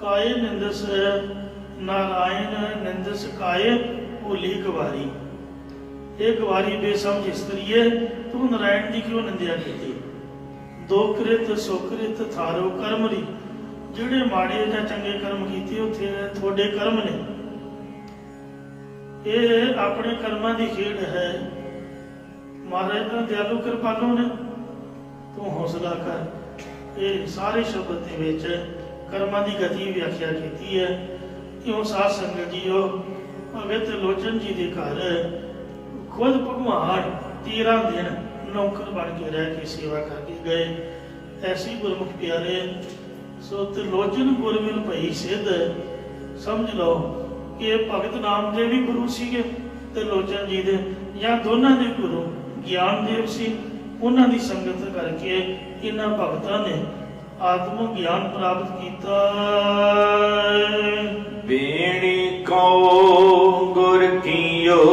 ਕਾਏ ਨਿੰਦਸ ਨਾਰਾਇਣ ਨਿੰਦਸ ਕਾਏ ਭੋਲੀ ਗਵਾਰੀ। ਇਹ ਗਵਾਰੀ ਬੇਸਮਝ ਇਸਤਰੀਏ, ਤੂੰ ਨਾਰਾਇਣ ਦੀ ਕਿਉਂ ਨਿੰਦਿਆ ਕੀਤੀ? ਦੋਕ੍ਰਿਤ ਸੋਕ੍ਰਿਤ ਥਾਰੋ ਕਰਮਰੀ। ਜਿਹੜੇ ਮਾੜੇ ਜਾਂ ਚੰਗੇ ਕਰਮ ਕੀਤੇ ਉੱਥੇ ਤੁਹਾਡੇ ਕਰਮ ਨੇ, ਇਹ ਆਪਣੇ ਕਰਮਾਂ ਦੀ ਖੇਡ ਹੈ। ਮਹਾਰਾਜ ਤਾਂ ਦਿਆਲੂ ਕਿਰਪਾਲੂ ਨੇ, ਤੂੰ ਹੌਸਲਾ ਕਰ। ਇਹ ਸਾਰੇ ਸ਼ਬਦ ਦੇ ਵਿੱਚ ਕਰਮਾਂ ਦੀ ਗਤੀ ਵਿਆਖਿਆ ਕੀਤੀ ਹੈ। ਇਉਂ ਸਾਧ ਸੰਗਤ ਜੀਓ, ਭਗਤ ਲੋਚਨ ਜੀ ਦੇ ਘਰ ਖੁਦ ਭਗਵਾਨ 13 ਦਿਨ ਨੌਕਰ ਬਣ ਕੇ ਰਹਿ ਕੇ ਸੇਵਾ ਕਰਕੇ ਗਏ। ਐਸੀ ਗੁਰਮੁਖ ਪਿਆਰੇ, ਸੋ ਤਿਰਲੋਚਨ ਗੁਰਮਿਲ ਭਈ ਸਿੱਧ। ਸਮਝ ਲਓ ਕਿ ਇਹ ਭਗਤ ਨਾਮਦੇਵ ਵੀ ਗੁਰੂ ਸੀਗੇ ਤਿਰਲੋਚਨ ਜੀ ਦੇ, ਜਾਂ ਦੋਨਾਂ ਦੇ ਗੁਰੂ ਗਿਆਨਦੇਵ ਸੀ। ਉਹਨਾਂ ਦੀ ਸੰਗਤ ਕਰਕੇ ਇਹਨਾਂ ਭਗਤਾਂ ਨੇ ਆਤਮ ਗਿਆਨ ਪ੍ਰਾਪਤ ਕੀਤਾ। ਬੇਣੀ ਕਉ ਗੁਰ ਕੀਓ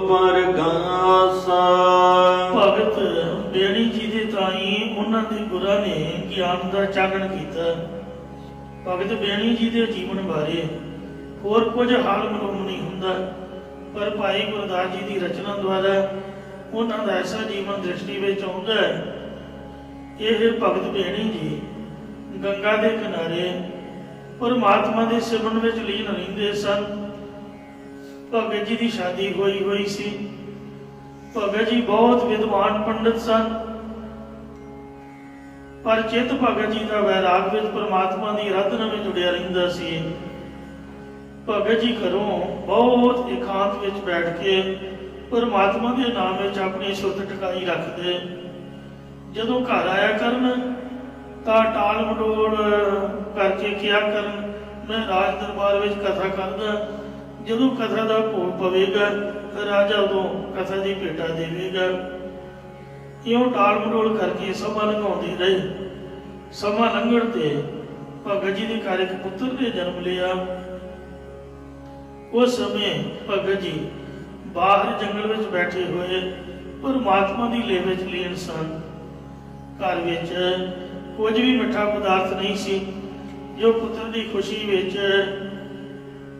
ਪਰਗਾਸਾ। ਭਗਤ ਬੇਣੀ ਜੀ ਦੇ ਤਾਈ ਉਹਨਾਂ ਦੇ ਗੁਰਾਂ ਨੇ ਗਿਆਨ ਦਾ ਚਾਨਣ ਕੀਤਾ। ਭਗਤ ਬੇਣੀ ਜੀ ਦੇ ਜੀਵਨ ਬਾਰੇ ਹੋਰ ਕੁਝ ਹਾਲ ਮਾਲੂਮ ਨਹੀਂ ਹੁੰਦਾ, ਪਰ ਭਾਈ ਗੁਰਦਾਸ ਜੀ ਦੀ ਰਚਨਾ ਦੁਆਰਾ ਉਹਨਾਂ ਦਾ ਐਸਾ ਜੀਵਨ ਦ੍ਰਿਸ਼ਟੀ ਵਿੱਚ ਆਉਂਦਾ ਹੈ। ਇਹ ਭਗਤ ਬੇਣੀ ਜੀ ਗੰਗਾ ਦੇ ਕਿਨਾਰੇ ਪਰਮਾਤਮਾ ਦੇ ਸਿਮਰਨ ਵਿੱਚ ਲੀਨ ਰਹਿੰਦੇ ਸਨ। ਭਗਤ ਜੀ ਦੀ ਸ਼ਾਦੀ ਹੋਈ ਸੀ। ਭਗਤ ਜੀ ਬਹੁਤ ਵਿਦਵਾਨ ਪੰਡਿਤ ਸਨ, ਪਰ ਚਿੱਤ ਭਗਤ ਜੀ ਦਾ ਵੈਰਾਗ ਵਿੱਚ ਪਰਮਾਤਮਾ ਦੀ ਅਰਾਧਨਾ ਵਿੱਚ ਜੁੜਿਆ ਰਹਿੰਦਾ ਸੀ। ਭਗਤ ਜੀ ਘਰੋਂ ਬਹੁਤ ਇਕਾਂਤ ਵਿੱਚ ਬੈਠ ਕੇ ਪਰਮਾਤਮਾ ਦੇ ਨਾਮ ਵਿੱਚ ਆਪਣੀ ਸੁਰਤ ਟਿਕਾਈ ਰੱਖਦੇ। ਜਦੋਂ ਘਰ ਆਇਆ ਕਰਨ ਤਾਂ ਟਾਲ ਮਟੋਲ ਕਰਕੇ ਕਿਹਾ ਕਰਨ, ਮੈਂ ਰਾਜ ਦਰਬਾਰ ਵਿੱਚ ਕਥਾ ਕਰਦਾ, ਜਦੋਂ ਕਥਾ ਦਾ ਭੋਗ ਪਵੇਗਾ ਰਾਜਾ ਉਦੋਂ ਕਥਾ ਦੀ ਭੇਟਾ ਦੇਵੇਗਾ। ਇਉਂ ਟਾਲ ਮਟੋਲ ਕਰਕੇ ਸਮਾਂ ਲੰਘਾਉਂਦੇ ਰਹੇ। ਸਮਾਂ ਲੰਘਣ ਤੇ ਭਗਤ ਜੀ ਦੇ ਘਰ ਇੱਕ ਪੁੱਤਰ ਨੇ ਜਨਮ ਲਿਆ। ਉਸ ਸਮੇਂ ਭਗਤ ਜੀ ਬਾਹਰ ਜੰਗਲ ਵਿੱਚ ਬੈਠੇ ਹੋਏ ਪਰਮਾਤਮਾ ਦੀ ਲੇਹ ਵਿੱਚ ਲੀਨ ਸਨ। ਘਰ ਵਿੱਚ ਕੁਝ ਵੀ ਮਿੱਠਾ ਪਦਾਰਥ ਨਹੀਂ ਸੀ ਜੋ ਪੁੱਤਰ ਦੀ ਖੁਸ਼ੀ ਵਿੱਚ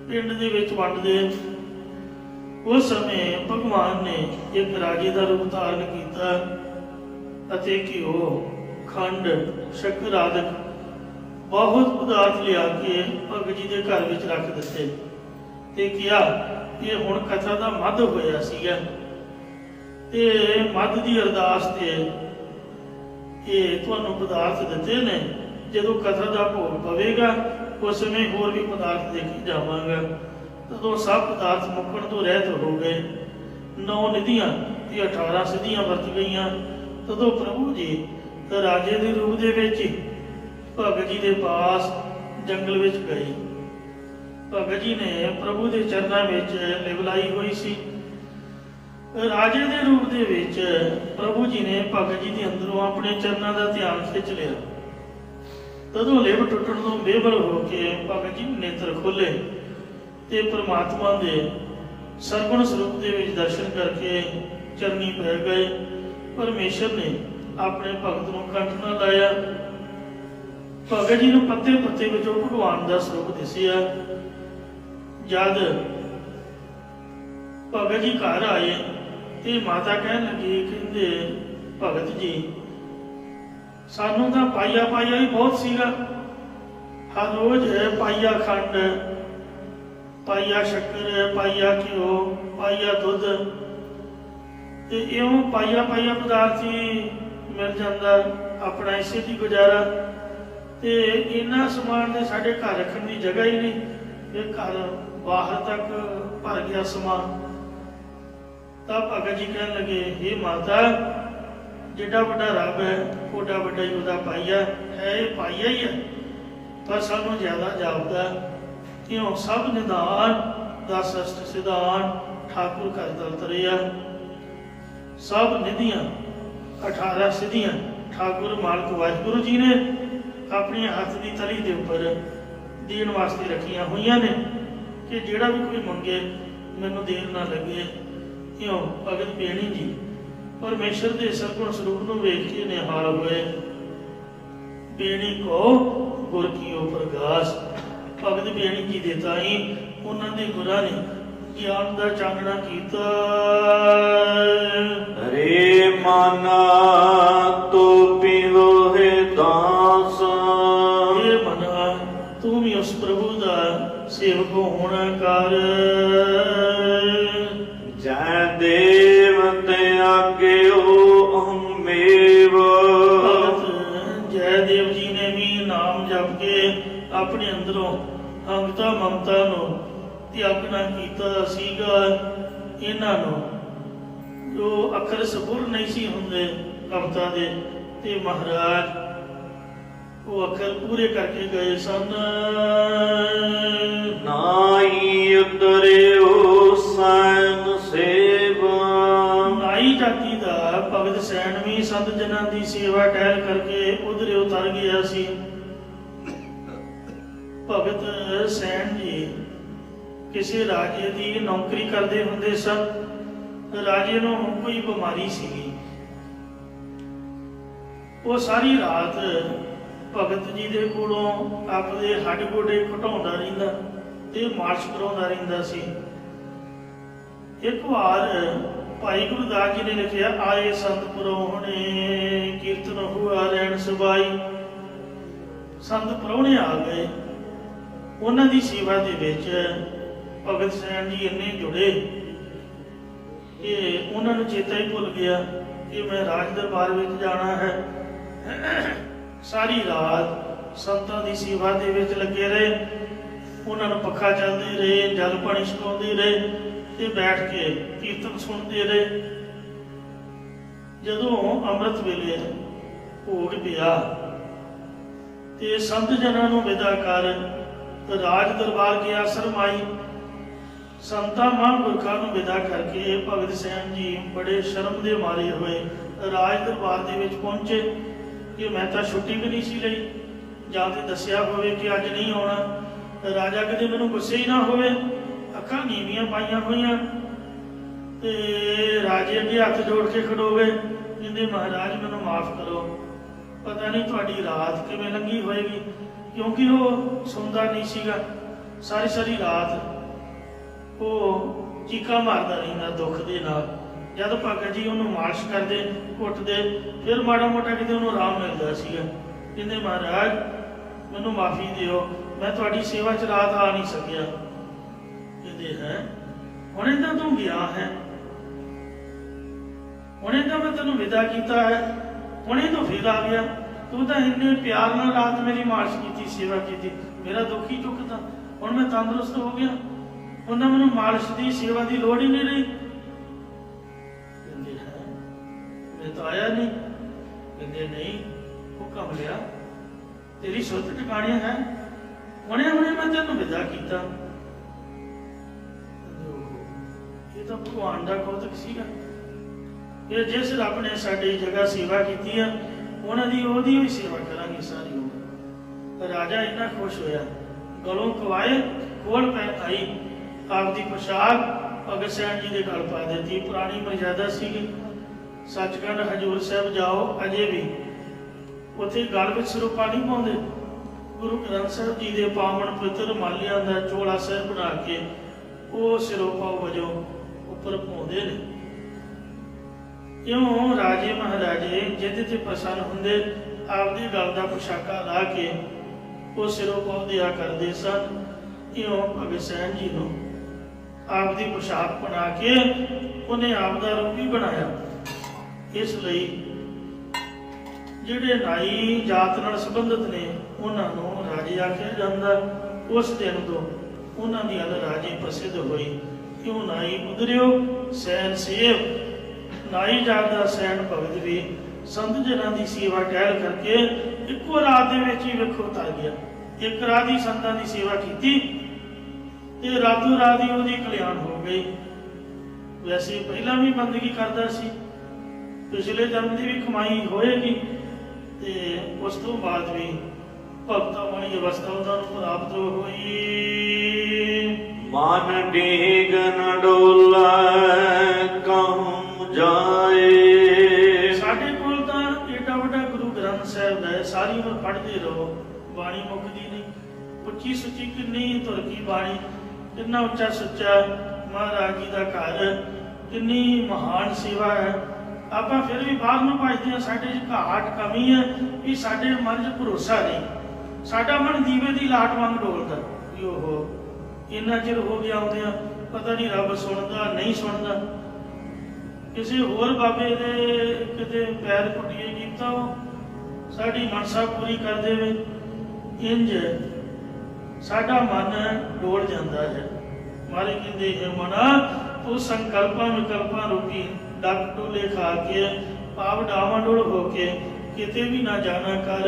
ਪਿੰਡ ਦੇ ਵਿੱਚ ਵੰਡਦੇ। ਉਸ ਸਮੇਂ ਭਗਵਾਨ ਨੇ ਇੱਕ ਰਾਜੇ ਦਾ ਰੂਪ ਧਾਰਨ ਕੀਤਾ ਅਤੇ ਘਿਓ, ਖੰਡ, ਸ਼ੱਕਰ ਆਦਿ ਬਹੁਤ ਪਦਾਰਥ ਲਿਆ ਕੇ ਭਗਤ ਜੀ ਦੇ ਘਰ ਵਿੱਚ ਰੱਖ ਦਿੱਤੇ ਤੇ ਕਿਹਾ ਕਿ ਹੁਣ ਕਥਾ ਦਾ ਮੱਧ ਹੋਇਆ ਸੀਗਾ ਤੇ ਮੱਧ ਦੀ ਅਰਦਾਸ ਤੇ ਇਹ ਤੁਹਾਨੂੰ ਪਦਾਰਥ ਦਿੱਤੇ ਨੇ, ਜਦੋਂ ਕਥਾ ਦਾ ਭੋਗ ਪਵੇਗਾ ਉਸ ਸਮੇਂ ਹੋਰ ਵੀ ਪਦਾਰਥ ਦੇਖੀ ਜਾਵਾਂਗਾ। ਤਦੋਂ ਸਭ ਪਦਾਰਥ ਮੁੱਕਣ ਤੋਂ ਰਹਿਤ ਹੋ ਗਏ। 9 ਨਿਧੀਆਂ ਤੇ 18 ਸਿੱਧੀਆਂ ਵਰਤ ਗਈਆਂ। ਤਦੋਂ ਪ੍ਰਭੂ ਜੀ ਰਾਜੇ ਦੇ ਰੂਪ ਦੇ ਵਿੱਚ ਭਗਤ ਜੀ ਦੇ ਪਾਸ ਜੰਗਲ ਵਿੱਚ ਗਏ। ਭਗਤ ਜੀ ਨੇ ਪ੍ਰਭੂ ਦੇ ਚਰਨਾਂ ਵਿੱਚ ਲਿਵਲਾਈ ਹੋਈ ਸੀ। ਰਾਜੇ ਦੇ ਰੂਪ ਦੇ ਵਿੱਚ ਪ੍ਰਭੂ ਜੀ ਨੇ ਭਗਤ ਜੀ ਦੇ ਅੰਦਰੋਂ ਆਪਣੇ ਚਰਨਾਂ ਦਾ ਧਿਆਨ ਖਿੱਚ ਲਿਆ। ਤਦੋਂ ਲਿਵ ਟੁੱਟਣ ਤੋਂ ਬੇਬਲ ਹੋ ਕੇ ਭਗਤ ਜੀ ਨੇ ਨੇਤਰ ਖੋਲੇ ਤੇ ਪ੍ਰਮਾਤਮਾ ਦੇ ਸਰਗੁਣ ਸਰੂਪ ਦੇ ਵਿੱਚ ਦਰਸ਼ਨ ਕਰਕੇ ਚਰਨੀ ਪੈ ਗਏ। ਪਰਮੇਸ਼ਰ ਨੇ ਆਪਣੇ ਭਗਤ ਨੂੰ ਕੰਠ ਨਾ ਲਾਇਆ। ਭਗਤ ਜੀ ਨੂੰ ਪੱਤੇ ਪੱਤੇ ਵਿੱਚੋਂ ਭਗਵਾਨ ਦਾ ਸਰੂਪ ਦਿਸਿਆ। ਜਦ ਭਗਤ ਜੀ ਘਰ ਆਏ ਤੇ ਮਾਤਾ ਕਹਿਣ ਲੱਗੀ, ਕਹਿੰਦੇ ਭਗਤ ਜੀ ਸਾਨੂੰ ਤਾਂ ਪਾਈਆ ਪਾਈਆ ਹੀ ਬਹੁਤ ਸੀਗਾ। ਹਰ ਰੋਜ਼ ਪਾਈਆ ਖੰਡ, ਪਾਈਆ ਸ਼ੱਕਰ, ਪਾਈਆ ਘਿਓ, ਪਾਈਆ ਦੁੱਧ ਤੇ ਇਉਂ ਪਾਈਆ ਪਾਈਆ ਪਦਾਰਥ ਹੀ ਮਿਲ ਜਾਂਦਾ, ਆਪਣਾ ਇਸੇ ਦੀ ਗੁਜ਼ਾਰਾ। ਤੇ ਇਹਨਾਂ ਸਮਾਨ ਦੇ ਸਾਡੇ ਘਰ ਰੱਖਣ ਦੀ ਜਗ੍ਹਾ ਹੀ ਨਹੀਂ, ਇਹ ਘਰ ਬਾਹਰ ਤੱਕ ਭਰ ਗਿਆ ਸਮਾਨ। ਤਾਂ ਭਗਤ ਜੀ ਕਹਿਣ ਲੱਗੇ, ਹੇ ਮਾਤਾ ਜਿੱਡਾ ਵੱਡਾ ਰੱਬ ਹੈ ਓਡਾ ਵੱਡਾ ਹੀ ਉਹਦਾ ਪਾਈਆ ਹੈ। ਇਹ ਪਾਈਆ ਹੀ ਹੈ, ਪਰ ਸਾਨੂੰ ਜ਼ਿਆਦਾ ਜਾਪਦਾ ਕਿਉਂ ਸਭ ਨਿਦਾਨ ਦਸ ਅਸ਼ਟ ਸਿਧਾਨ ਠਾਕੁਰ ਘਰ ਦਲ ਤਰਿਆ। ਸਭ ਨਿਧੀਆਂ 18 ਸਿੱਧੀਆਂ ਠਾਕੁਰ ਮਾਲਕ ਵਾਹਿਗੁਰੂ ਜੀ ਨੇ ਆਪਣੇ ਹੱਥ ਦੀ ਤਲੀ ਦੇ ਉੱਪਰ ਦੇਣ ਵਾਸਤੇ ਰੱਖੀਆਂ ਹੋਈਆਂ ਨੇ ਕਿ ਜਿਹੜਾ ਵੀ ਕੋਈ ਮੰਗੇ ਮੈਨੂੰ ਦੇਰ ਨਾ ਲੱਗੇ। ਕਿਉਂ ਭਗਤ ਬੇਣੀ ਜੀ ਪਰਮੇਸ਼ਰ ਦੇ ਸਰਗੁਣ ਸਰੂਪ ਨੂੰ ਵੇਖ ਕੇ ਨਿਹਾਲ ਹੋਏ। ਬੇਣੀ ਕੋ ਗੁਰ ਕੀਓ ਪ੍ਰਗਾਸ। ਭਗਤ ਬੇਣੀ ਜੀ ਦੇ ਤਾਈ ਉਹਨਾਂ ਦੇ ਗੁਰਾਂ ਨੇ ਗਿਆਨ ਦਾ ਚਾਨਣਾ ਕੀਤਾ। ਰੇ ਮਾਨਾ ਤੋ ਪੀਵੋ ਹੈ ਦਾਸ। ਇਹ ਮਨਾ ਤੂੰ ਵੀ ਉਸ ਪ੍ਰਭੂ ਦਾ ਸੇਵਕ ਹੋਣਾ ਕਰ। ਜੈ ਦੇਵ ਤੇ ਆਗਿਓ ਅਹਮੇਵ। ਭਗਤ ਜੈ ਦੇਵ ਜੀ ਨੇ ਵੀ ਨਾਮ ਜਪ ਕੇ ਆਪਣੇ ਅੰਦਰੋਂ ਹੰਗਤਾ ਮਮਤਾ ਨੂੰ ਤਿਆਗਣਾ ਕੀਤਾ ਸੀਗਾ। ਇਹਨਾਂ ਨੂੰ ਜੋ ਅੱਖਰ ਸਬੁਰ ਨਹੀਂ ਸੀ ਹੁੰਦੇ ਕਵਿਤਾ ਦੇ, ਤੇ ਮਹਾਰਾਜ ਉਹ ਅੱਖਰ ਪੂਰੇ ਕਰਕੇ ਗਏ ਸਨ। ਨਾਈ ਉਤਰਿਓ ਸੈਨ ਸੇਵਾ। ਨਾਈ ਜਾਤੀ ਦਾ ਭਗਤ ਸੈਣ ਵੀ ਸੰਤ ਜਨਾਂ ਦੀ ਸੇਵਾ ਟਹਿਲ ਕਰਕੇ ਉਧਰੇ ਉਤਰ ਗਿਆ ਸੀ। ਭਗਤ ਸੈਣ ਜੀ ਕਿਸੇ ਰਾਜੇ ਦੀ ਨੌਕਰੀ ਕਰਦੇ ਹੁੰਦੇ ਸਨ। ਰਾਜੇ ਨੂੰ ਕੋਈ ਬਿਮਾਰੀ ਸੀਗੀ। ਉਹ ਸਾਰੀ ਰਾਤ ਭਗਤ ਜੀ ਦੇ ਕੋਲੋਂ ਆਪਣੇ ਹੱਡ ਗੋਡੇ ਘਟਾਉਂਦਾ ਰਹਿੰਦਾ ਤੇ ਮਾਰਸ਼ ਕਰਾਉਂਦਾ ਰਹਿੰਦਾ ਸੀ। ਇੱਕ ਵਾਰ ਭਾਈ ਗੁਰਦਾਸ ਜੀ ਨੇ ਲਿਖਿਆ, ਆਏ ਸੰਤ ਪ੍ਰਾਹੁਣੇ ਕੀਰਤਨ ਹੁਆ ਰਹਿਣ ਸਬਾਈ। ਸੰਤ ਪ੍ਰਾਹੁਣੇ ਆ ਗਏ। ਉਹਨਾਂ ਦੀ ਸੇਵਾ ਦੇ ਵਿੱਚ ਭਗਤ ਸੈਣ ਜੀ ਇੰਨੇ ਜੁੜੇ ਕਿ ਉਹਨਾਂ ਨੂੰ ਚੇਤਾ ਹੀ ਭੁੱਲ ਗਿਆ ਕਿ ਮੈਂ ਰਾਜ ਦਰਬਾਰ ਵਿੱਚ ਜਾਣਾ ਹੈ। ਸਾਰੀ ਰਾਤ ਸੰਤਾਂ ਦੀ ਸੇਵਾ ਦੇ ਵਿੱਚ ਲੱਗੇ ਰਹੇ। ਉਹਨਾਂ ਨੂੰ ਪੱਖਾ ਚੱਲਦੇ ਰਹੇ, ਜਲ ਪਾਣੀ ਛਕਾਉਂਦੇ ਰਹੇ ਤੇ ਬੈਠ ਕੇ ਕੀਰਤਨ ਸੁਣਦੇ ਰਹੇ। ਜਦੋਂ ਅੰਮ੍ਰਿਤ ਵੇਲੇ ਭੋਗ ਪਿਆ ਤੇ ਸੰਤ ਜਨਾਂ ਨੂੰ ਵਿਦਾ ਕਰ ਰਾਜ ਦਰਬਾਰ ਗਿਆ ਸਰਮਾਈ। ਸੰਤਾਂ ਮਹਾਂਪੁਰਖਾਂ ਨੂੰ ਵਿਦਾ ਕਰਕੇ ਭਗਤ ਸੈਣ ਜੀ ਬੜੇ ਸ਼ਰਮ ਦੇ ਮਾਰੇ ਹੋਏ ਰਾਜ ਦਰਬਾਰ ਦੇ ਵਿੱਚ ਪਹੁੰਚੇ ਕਿ ਮੈਂ ਤਾਂ ਛੁੱਟੀ ਵੀ ਨਹੀਂ ਸੀ ਲਈ, ਜਾਂ ਤੇ ਦੱਸਿਆ ਹੋਵੇ ਕਿ ਅੱਜ ਨਹੀਂ ਆਉਣਾ। ਰਾਜਾ ਕਦੇ ਮੈਨੂੰ ਗੁੱਸੇ ਹੀ ਨਾ ਹੋਵੇ। ਅੱਖਾਂ ਨੀਵੀਆਂ ਪਾਈਆਂ ਹੋਈਆਂ ਤੇ ਰਾਜੇ ਅੱਗੇ ਹੱਥ ਜੋੜ ਕੇ ਖੜੋਵੇ, ਕਹਿੰਦੇ ਮਹਾਰਾਜ ਮੈਨੂੰ ਮਾਫ ਕਰੋ, ਪਤਾ ਨਹੀਂ ਤੁਹਾਡੀ ਰਾਤ ਕਿਵੇਂ ਲੰਘੀ ਹੋਏਗੀ। ਕਿਉਂਕਿ ਉਹ ਸੌਂਦਾ ਨਹੀਂ ਸੀਗਾ। ਸਾਰੀ ਸਾਰੀ ਰਾਤ ਉਹ ਚੀਕਾਂ ਮਾਰਦਾ ਰਹਿੰਦਾ ਦੁੱਖ ਦੇ ਨਾਲ। ਜਦ ਭਗਤ ਜੀ ਉਹਨੂੰ ਮਾਲਿਸ਼ ਕਰਦੇ, ਘੁੱਟਦੇ, ਫਿਰ ਮਾੜਾ ਮੋਟਾ ਕਿਤੇ ਉਹਨੂੰ ਆਰਾਮ ਮਿਲਦਾ ਸੀਗਾ। ਕਹਿੰਦੇ ਮਹਾਰਾਜ ਮੈਨੂੰ ਮਾਫੀ ਦਿਓ, ਮੈਂ ਤੁਹਾਡੀ ਸੇਵਾ 'ਚ ਰਾਤ ਆ ਨਹੀਂ ਸਕਿਆ। ਕਹਿੰਦੇ ਹੈ ਹੁਣੇ ਤਾਂ ਤੂੰ ਗਿਆ ਹੈ, ਹੁਣੇ ਤਾਂ ਮੈਂ ਤੈਨੂੰ ਵਿਦਾ ਕੀਤਾ ਹੈ, ਹੁਣੇ ਤੂੰ ਫਿਰ ਆ ਗਿਆ। ਤੂੰ ਤਾਂ ਇੰਨੇ ਪਿਆਰ ਨਾਲ ਰਾਤ ਮੇਰੀ ਮਾਲਿਸ਼ ਕੀਤੀ, ਸੇਵਾ ਕੀਤੀ, ਮੇਰਾ ਦੁੱਖ ਹੀ ਚੁੱਕਦਾ, ਹੁਣ ਮੈਂ ਤੰਦਰੁਸਤ ਹੋ ਗਿਆ, ਉਹਨਾਂ ਮੈਨੂੰ ਮਾਲਿਸ਼ ਦੀ ਸੇਵਾ ਦੀ ਲੋੜ ਹੀ ਨਹੀਂ ਰਹੀ। ਕਹਿੰਦੇ ਹੈ ਮੈਂ ਤਾਂ ਆਇਆ ਨਹੀਂ। ਕਹਿੰਦੇ ਨਹੀਂ, ਹੁਕਮ ਲਿਆ, ਤੇਰੀ ਸੁਰਤ ਟਿਕਾਣੀਆਂ ਹੈ, ਹੁਣੇ ਹੁਣੇ ਮੈਂ ਤੈਨੂੰ ਵਿਦਾ ਕੀਤਾ। ਇਹ ਤਾਂ ਭਗਵਾਨ ਦਾ ਕੌਤਕ ਸੀਗਾ। ਇਹ ਜਿਸ ਰੱਬ ਨੇ ਸਾਡੀ ਜਗ੍ਹਾ ਸੇਵਾ ਕੀਤੀ ਆ, ਉਹਨਾਂ ਦੀ ਉਹਦੀ ਵੀ ਸੇਵਾ ਕਰਾਂਗੇ ਸਾਰੀ ਉਮਰ। ਰਾਜਾ ਇੰਨਾ ਖੁਸ਼ ਹੋਇਆ, ਗਲੋਂ ਕਵਾਏ ਖੋਲ ਪੈ ਆਈ, ਆਪਦੀ ਪੋਸ਼ਾਕ ਭਗਤ ਸਿੰਘ ਜੀ ਦੇ ਗਲ ਪਾ ਦਿੱਤੀ। ਪੁਰਾਣੀ ਮਰਜ਼ਾਦਾ ਸੀਗੀ। ਸੱਚਖੰਡ ਹਜ਼ੂਰ ਸਾਹਿਬ ਜਾਓ, ਅਜੇ ਵੀ ਉੱਥੇ ਗਲ ਵਿੱਚ ਸਰੂਪਾ ਨਹੀਂ ਪਾਉਂਦੇ। ਗੁਰੂ ਗ੍ਰੰਥ ਸਾਹਿਬ ਜੀ ਦੇ ਪਾਵਨ ਪਵਿੱਤਰ ਮਾਲਿਆਂ ਦਾ ਚੋਲਾ ਸਾਹਿਬ ਬਣਾ ਕੇ ਉਹ ਸਿਰੋਪਾ ਵਜੋਂ ਉੱਪਰ ਪਾਉਂਦੇ ਨੇ। ਕਿਉਂ ਰਾਜੇ ਮਹਾਰਾਜੇ ਜਿਹਦੇ ਤੇ ਪ੍ਰਸੰਨ ਹੁੰਦੇ, ਆਪਦੀ ਗਲ ਦਾ ਪੁਸ਼ਾਕਾ ਲਾ ਕੇ ਉਹ ਸਿਰੋਪਾ ਦਿਆ ਕਰਦੇ ਸਨ। ਇਉਂ ਭਗਤ ਸਿੰਘ ਜੀ ਨੂੰ ਆਪਦੀ ਪੁਸ਼ਾਕ ਬਣਾ ਕੇ ਉਹਨੇ ਆਪ ਦਾ ਰੂਪ ਵੀ ਬਣਾਇਆ। ਇਸ ਲਈ ਜਿਹੜੇ ਨਾਈ ਜਾਤ ਨਾਲ ਸੰਬੰਧਿਤ ਨੇ ਉਹਨਾਂ ਨੂੰ ਰਾਜੇ ਆਖਿਆ ਜਾਂਦਾ। ਉਸ ਦਿਨ ਤੋਂ ਉਹਨਾਂ ਦੀ ਗੱਲ ਰਾਜੇ ਪ੍ਰਸਿੱਧ ਹੋਈ। ਕਿਉਂ ਨਾਈ ਉਧਰਿਓ ਸੈਨ ਸੇਵ, ਨਾਈ ਜਾਤ ਦਾ ਸੈਨ ਭਗਤ ਵੀ ਸੰਤ ਜਨਾਂ ਦੀ ਸੇਵਾ ਟਹਿਲ ਕਰਕੇ ਇੱਕੋ ਰਾਤ ਦੇ ਵਿੱਚ ਹੀ ਵੇਖੋ ਤਰ ਗਿਆ। ਇੱਕ ਰਾਤ ਹੀ ਸੰਤਾਂ ਦੀ ਸੇਵਾ ਕੀਤੀ ਤੇ ਰਾਤੋਂ ਰਾਤ ਹੀ ਉਹਦੀ ਕਲਿਆਣ ਹੋ ਗਈ। ਵੈਸੇ ਪਹਿਲਾਂ ਵੀ ਬੰਦਗੀ ਕਰਦਾ ਸੀ, ਪਿਛਲੇ ਜਨਮ ਦੀ ਵੀ ਕਮਾਈ ਹੋਏਗੀ ਤੇ ਉਸ ਤੋਂ ਬਾਅਦ ਵੀ ਭਗਤਾਂ ਵਾਲੀ ਅਵਸਥਾ ਉਹਨਾਂ ਨੂੰ ਪ੍ਰਾਪਤ ਹੋਈ। ਮਨ ਡੀਗਨ ਡੋਲਾ ਕਹੂੰ ਜਾਏ। ਸਾਡੇ ਕੋਲ ਤਾਂ ਏਡਾ ਵੱਡਾ ਗੁਰੂ ਗ੍ਰੰਥ ਸਾਹਿਬ ਹੈ, ਸਾਰੀ ਉਮਰ ਪੜ੍ਹਦੇ ਰਹੋ, ਬਾਣੀ ਮੁੱਕਦੀ ਨਹੀਂ। ਉੱਚੀ ਸੁੱਚੀ ਕਿੰਨੀ ਤੁਰਕੀ ਬਾਣੀ, ਕਿੰਨਾ ਉੱਚਾ ਸੁੱਚਾ ਮਹਾਰਾਜ ਜੀ ਦਾ ਘਰ, ਕਿੰਨੀ ਮਹਾਨ ਸੇਵਾ ਹੈ। ਆਪਾਂ ਫਿਰ ਵੀ ਬਾਹਰ ਨੂੰ ਭੱਜਦੇ ਹਾਂ। ਸਾਡੇ 'ਚ ਘਾਟ ਕਮੀ ਹੈ ਵੀ ਸਾਡੇ ਮਨ 'ਚ ਭਰੋਸਾ ਨਹੀਂ। ਸਾਡਾ ਮਨ ਦੀਵੇ ਦੀ ਲਾਟ ਵਾਂਗ ਡੋਲਦਾ ਵੀ ਉਹ ਇੰਨਾ ਚਿਰ ਹੋ ਗਿਆ ਆਉਂਦਿਆਂ, ਪਤਾ ਨਹੀਂ ਰੱਬ ਸੁਣਦਾ ਨਹੀਂ ਸੁਣਦਾ। ਕਿਸੇ ਹੋਰ ਬਾਬੇ ਦੇ ਕਿਤੇ ਪੈਰ ਘੁੱਟੀਏ ਕੀਤਾ ਉਹ ਸਾਡੀ ਮਨਸਾ ਪੂਰੀ ਕਰ ਦੇਵੇ, ਇੰਝ ਸਾਡਾ ਮਨ ਡੋਲ ਜਾਂਦਾ ਹੈ। ਮਾਰੇ ਕਹਿੰਦੇ ਹੈ ਮਨਾ ਤੂੰ ਸੰਕਲਪਾਂ ਵਿਕਲਪਾਂ ਰੂਪੀ ਡੱਕ ਟੋਲੇ ਖਾ ਕੇ ਪਾਪ ਡਾਵਾਂਡੋਲ ਹੋ ਕੇ ਕਿਤੇ ਵੀ ਨਾ ਜਾਣਾ ਕਰ।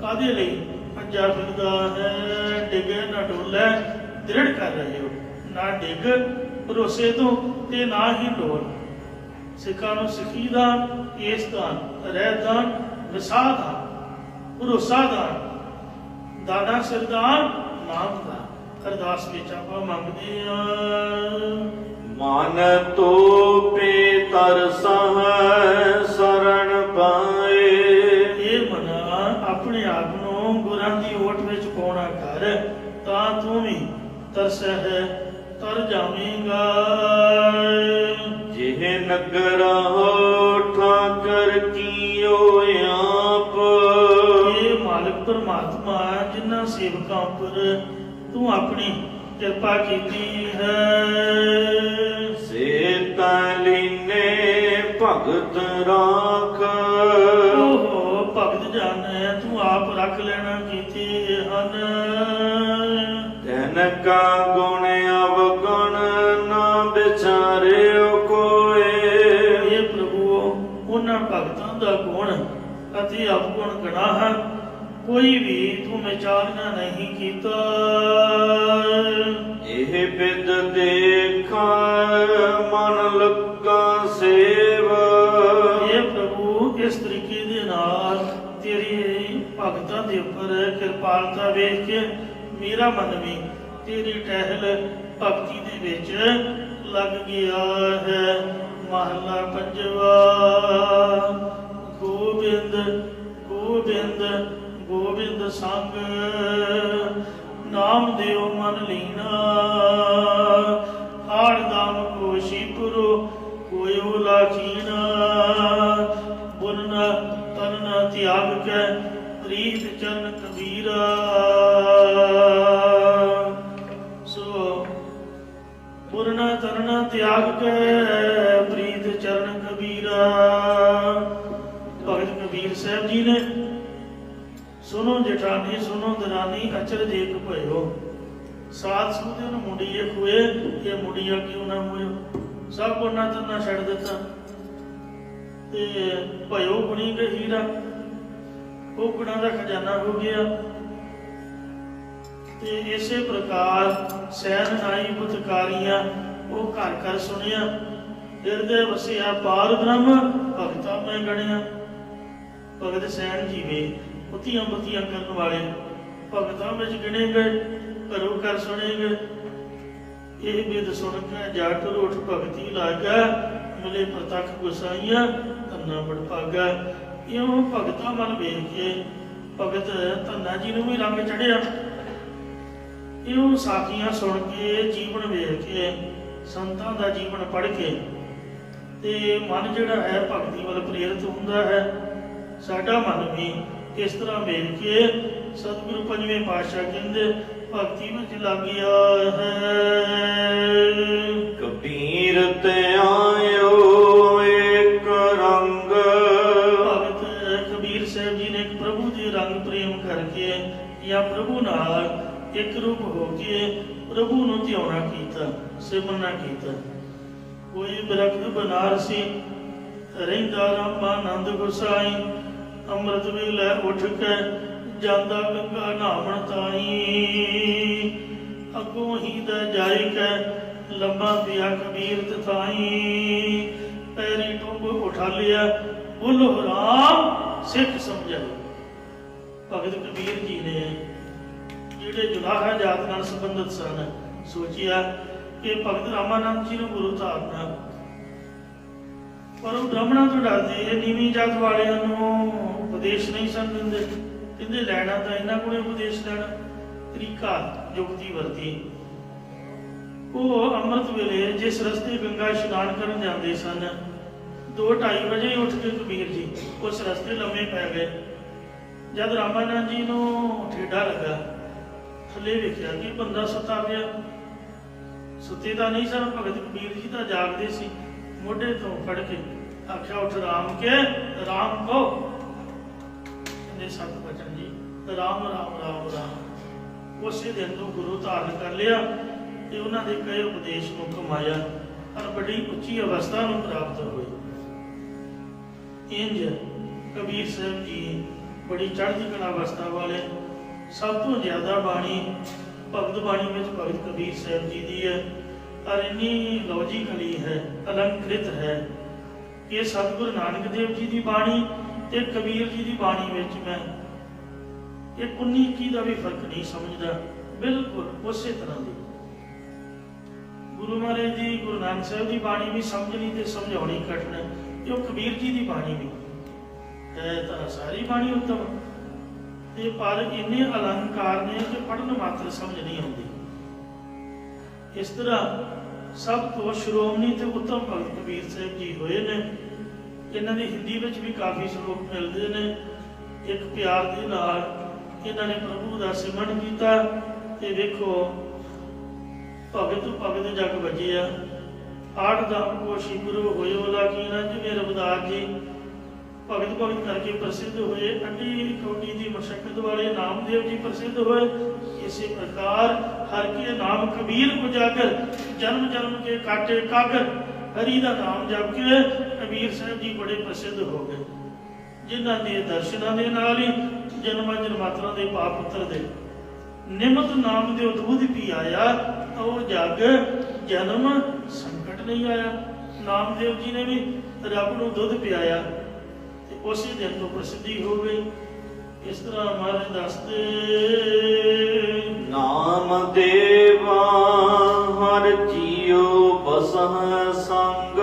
ਕਾਹਦੇ ਲਈ ਭੱਜਾ ਫਿਰਦਾ ਹੈ, ਡਿੱਗੇ ਨਾ ਡੋਲੇ, ਦ੍ਰਿੜ ਕਰ ਰਹੇ ਹੋ। ਨਾ ਡਿੱਗ ਭਰੋਸੇ ਤੋਂ ਤੇ ਨਾ ਹੀ ਡੋਲ। ਸਿੱਖਾਂ ਨੂੰ ਸਿੱਖੀ ਦਾਨ, ਕੇਸ ਦਾਨ, ਰਹਿ ਦਾਨ, ਵਿਸਾਹ ਦਾਨ, ਭਰੋਸਾ ਦਾਨ, ਦਾਣਾ ਸਿਰਦਾਨ, ਨਾਮ ਦਾ ਅਰਦਾਸ ਵਿੱਚ ਆਪਾਂ ਮੰਗਦੇ ਹਾਂ। ਮਨ ਤੋਪੇ ਤਰਸਹ ਸਰਣ ਪਾਏ। ਇਹ ਮਨਾ ਆਪਣੇ ਆਪ ਨੂੰ ਗੁਰਾਂ ਦੀ ਓਟ ਵਿੱਚ ਪਾਉਣਾ ਕਰ, ਤਾਂ ਤੂੰ ਵੀ ਤਰਸਹਿ ਤਰ ਜਾਵੇਂਗਾ। ਜਿਹ ਨਗਰਾ ਠਾਕਰ ਕੀਓ ਆਪ। ਇਹ ਮਾਲਕ ਪਰਮਾਤਮਾ ਜਿਨ੍ਹਾਂ ਸੇਵਕਾਂ ਉੱਪਰ ਤੂੰ ਆਪਣੀ ਕਿਰਪਾ ਕੀਤੀ ਹੈ। ਸੇ ਤਲੀਨੇ ਭਗਤ ਰਾਖ। ਓਹੋ ਭਗਤ ਜਾਣੈ ਤੂੰ ਆਪ ਰੱਖ ਲੈਣਾ ਕੀਤੇ ਹਨ। ਤੈਨ ਕਾ ਗੁਣ ਅਵਗੁਣ ਨਾ ਵਿਚਾਰਿਓ ਕੋਏ। ਇਹ ਪ੍ਰਭੂ ਉਹਨਾਂ ਭਗਤਾਂ ਦਾ ਗੁਣ ਅਤੇ ਅਵਗੁਣ ਗਣਾ ਹੈ, ਕੋਈ ਵੀ ਤੂੰ ਵਿਚਾਰਨਾ ਨਹੀਂ ਕੀਤਾ। ਇਹ ਬਿਦ ਦੇਖਾ ਮਨ ਲੱਗਾ ਸੇਵ। ਇਹ ਪ੍ਰਭੂ ਇਸ ਤਰੀਕੇ ਦੇ ਨਾਲ ਤੇਰੀ ਭਗਤਾਂ ਦੇ ਉੱਪਰ ਕਿਰਪਾਲਤਾ ਵੇਖ ਕੇ ਮੇਰਾ ਮਨ ਵੀ ਤੇਰੀ ਟਹਿਲ ਭਗਤੀ ਦੇ ਵਿੱਚ ਲੱਗ ਗਿਆ ਹੈ। ਮਹਲਾ ਪੰਜਵਾ। ਗੋਬਿੰਦ ਗੋਬਿੰਦ ਗੋਬਿੰਦ ਸੰਗ ਨਾਮ ਦਿਓ ਮਨ ਲੀਨਾ। ਹਾੜ ਦਾਮ ਕੋ ਸ਼ੀਪੁਰੋ ਕੋਇਓ ਲਾਖੀਨਾ। ਬੁਰਨਾ ਤਨਨਾ ਤਿਆਗ ਕੈ ਪ੍ਰੀਤ ਚਰਨ ਕਬੀਰਾ। ਸੋ ਬੁਰਨਾ ਤਰਨਾ ਤਿਆਗ ਕੈ ਪ੍ਰੀਤ ਚਰਨ ਕਬੀਰਾ। ਭਗਤ ਕਬੀਰ ਸਾਹਿਬ ਜੀ ਨੇ सुनो जेठानी सुनो दरानी अचरज एक भयो, सात सूदे न मुंडिये खुए, ये मुंडिया क्यों ना मोयो। सब कोना तन्ना छड़ दिता ते भयो बनी गई हीरा, वो गुणा का खजाना हो गया। ते इसे प्रकार सैन नाई बुतकारियां वो घर घर सुनिया, हृदय वसिया पार ब्रह्म भगता मैं गणिया। भगत सैन जीवे पुतियां पुतियां करने वाले भगतां में गिने गए, घरों घर सुने गए। ये बिद सुन के जाट रोठ भगती लागा, मिले प्रतख गुसाइया धन्ना बड़ भागा। इउं भगतां मन वेख के भगत धन्ना जी नूं भी रंग चढ़िया। इउं साखियां सुन के जीवन वेख के संतां दा जीवन पढ़ के ते मन जिहड़ा है भगती वाल प्रेरित हुंदा है। साडा मन भी इस तरह मिल के सतगुरु पंजवें पातशाह कहंदे भगती विच लागिया है। कबीर ते आयो एक रंग, भगत कबीर साहब जी ने एक प्रभु दे रंग प्रेम करके या प्रभु नाल एक रूप होके प्रभु नूं ध्याना कीता, सिमरना कीता। कोई बिरखत बनारसी रहिंदा रामानंद गोसाई, अमृत वेले उठ के जांदा गंगा नहावन ताई। अगों ही दा जाई के लम्बा पिया कबीर तथाई। पैरी टुंब उठा लिया बोलो राम सिख समझाई। भगत कबीर जी ने जिहड़े जुलाहा जात नाल संबंधित सन सोचिया कि भगत रामानंद जी नूं गुरु धारना, पर वो ब्राह्मणों तो डरते नीवीं जात वालियां नूं उपदेश नहीं सन दिंदे। कहंदे लैना तां इन्हां कोले उपदेश लैना। तरीका जुगती वरती। वो अमृत वेले जिस रस्ते गंगा इशनान करन जांदे सन, 2-2:30 बजे उठ के कबीर जी उस रस्ते लम्मे पै गए। जद रामानंद जी नूं ठेडा लगा, थल्ले वेखिया कि बंदा सुता पिया। सुते तां नहीं सन, भगत कबीर जी तां जागदे सी। मोढे तो फड़ के आख्या उठ राम के राम को। कहंदे सत बचन जी राम राम राम राम। उसे दिन तो गुरु धारण कर लिया ते उन्हां दे कई उपदेश नूं कमाया और बड़ी उच्ची अवस्था नूं प्राप्त होई। इंज कबीर साहब जी बड़ी चढ़दी कला अवस्था वाले। सब तो ज्यादा बाणी भगत बाणी में भगत कबीर साहब जी दी है और इन्नी लॉजिकली है, अलंकृत है कि सतगुरु नानक देव जी की बाणी ते कबीर जी की बाणी में मैं एक 19-21 का भी फर्क नहीं समझदा। बिल्कुल उस तरह की गुरु महाराज जी गुरु नानक साहब की बाणी भी समझनी ते समझाउणी कठिन है। जो कबीर जी की बाणी भी है तो सारी बाणी उत्तम, ते पर इन्ने अलंकार ने कि पढ़न मात्र समझ नहीं आती। इस तरह सब तो श्रोमणी ते उत्तम भगत कबीर साहब जी होए ने। इन्हां दी हिंदी विच भी काफ़ी श्लोक मिलते हैं। एक प्यार दे नाल इन्हां ने प्रभु दा सिमरन कीता ते देखो भगत भगत जग बजिया। 8 धाम को शिगुरु होयो लाकीना जिवें रविदास जी भगत भगत करके प्रसिद्ध हुए। अड्डी कोटी की मशक्कत वाले नामदेव जी प्रसिद्ध हुए। इसी प्रकार हर के नाम कबीर को जाकर जन्म जन्म के काटे कागर हरि का नाम जप के कबीर साहब जी बड़े प्रसिद्ध हो गए। जिन्हों के दर्शनों के नाल ही जन्म जन्मांतरां के पाप उतरदे। निमत नाम दे दूध पी आया तो जग जन्म संकट नहीं आया। नामदेव जी ने भी रब नूं दुध पियाया, उसी दिन तो प्रसिद्धि हो गई। इस तरह महाराज दसते नाम देवा हर जियो बसह संग।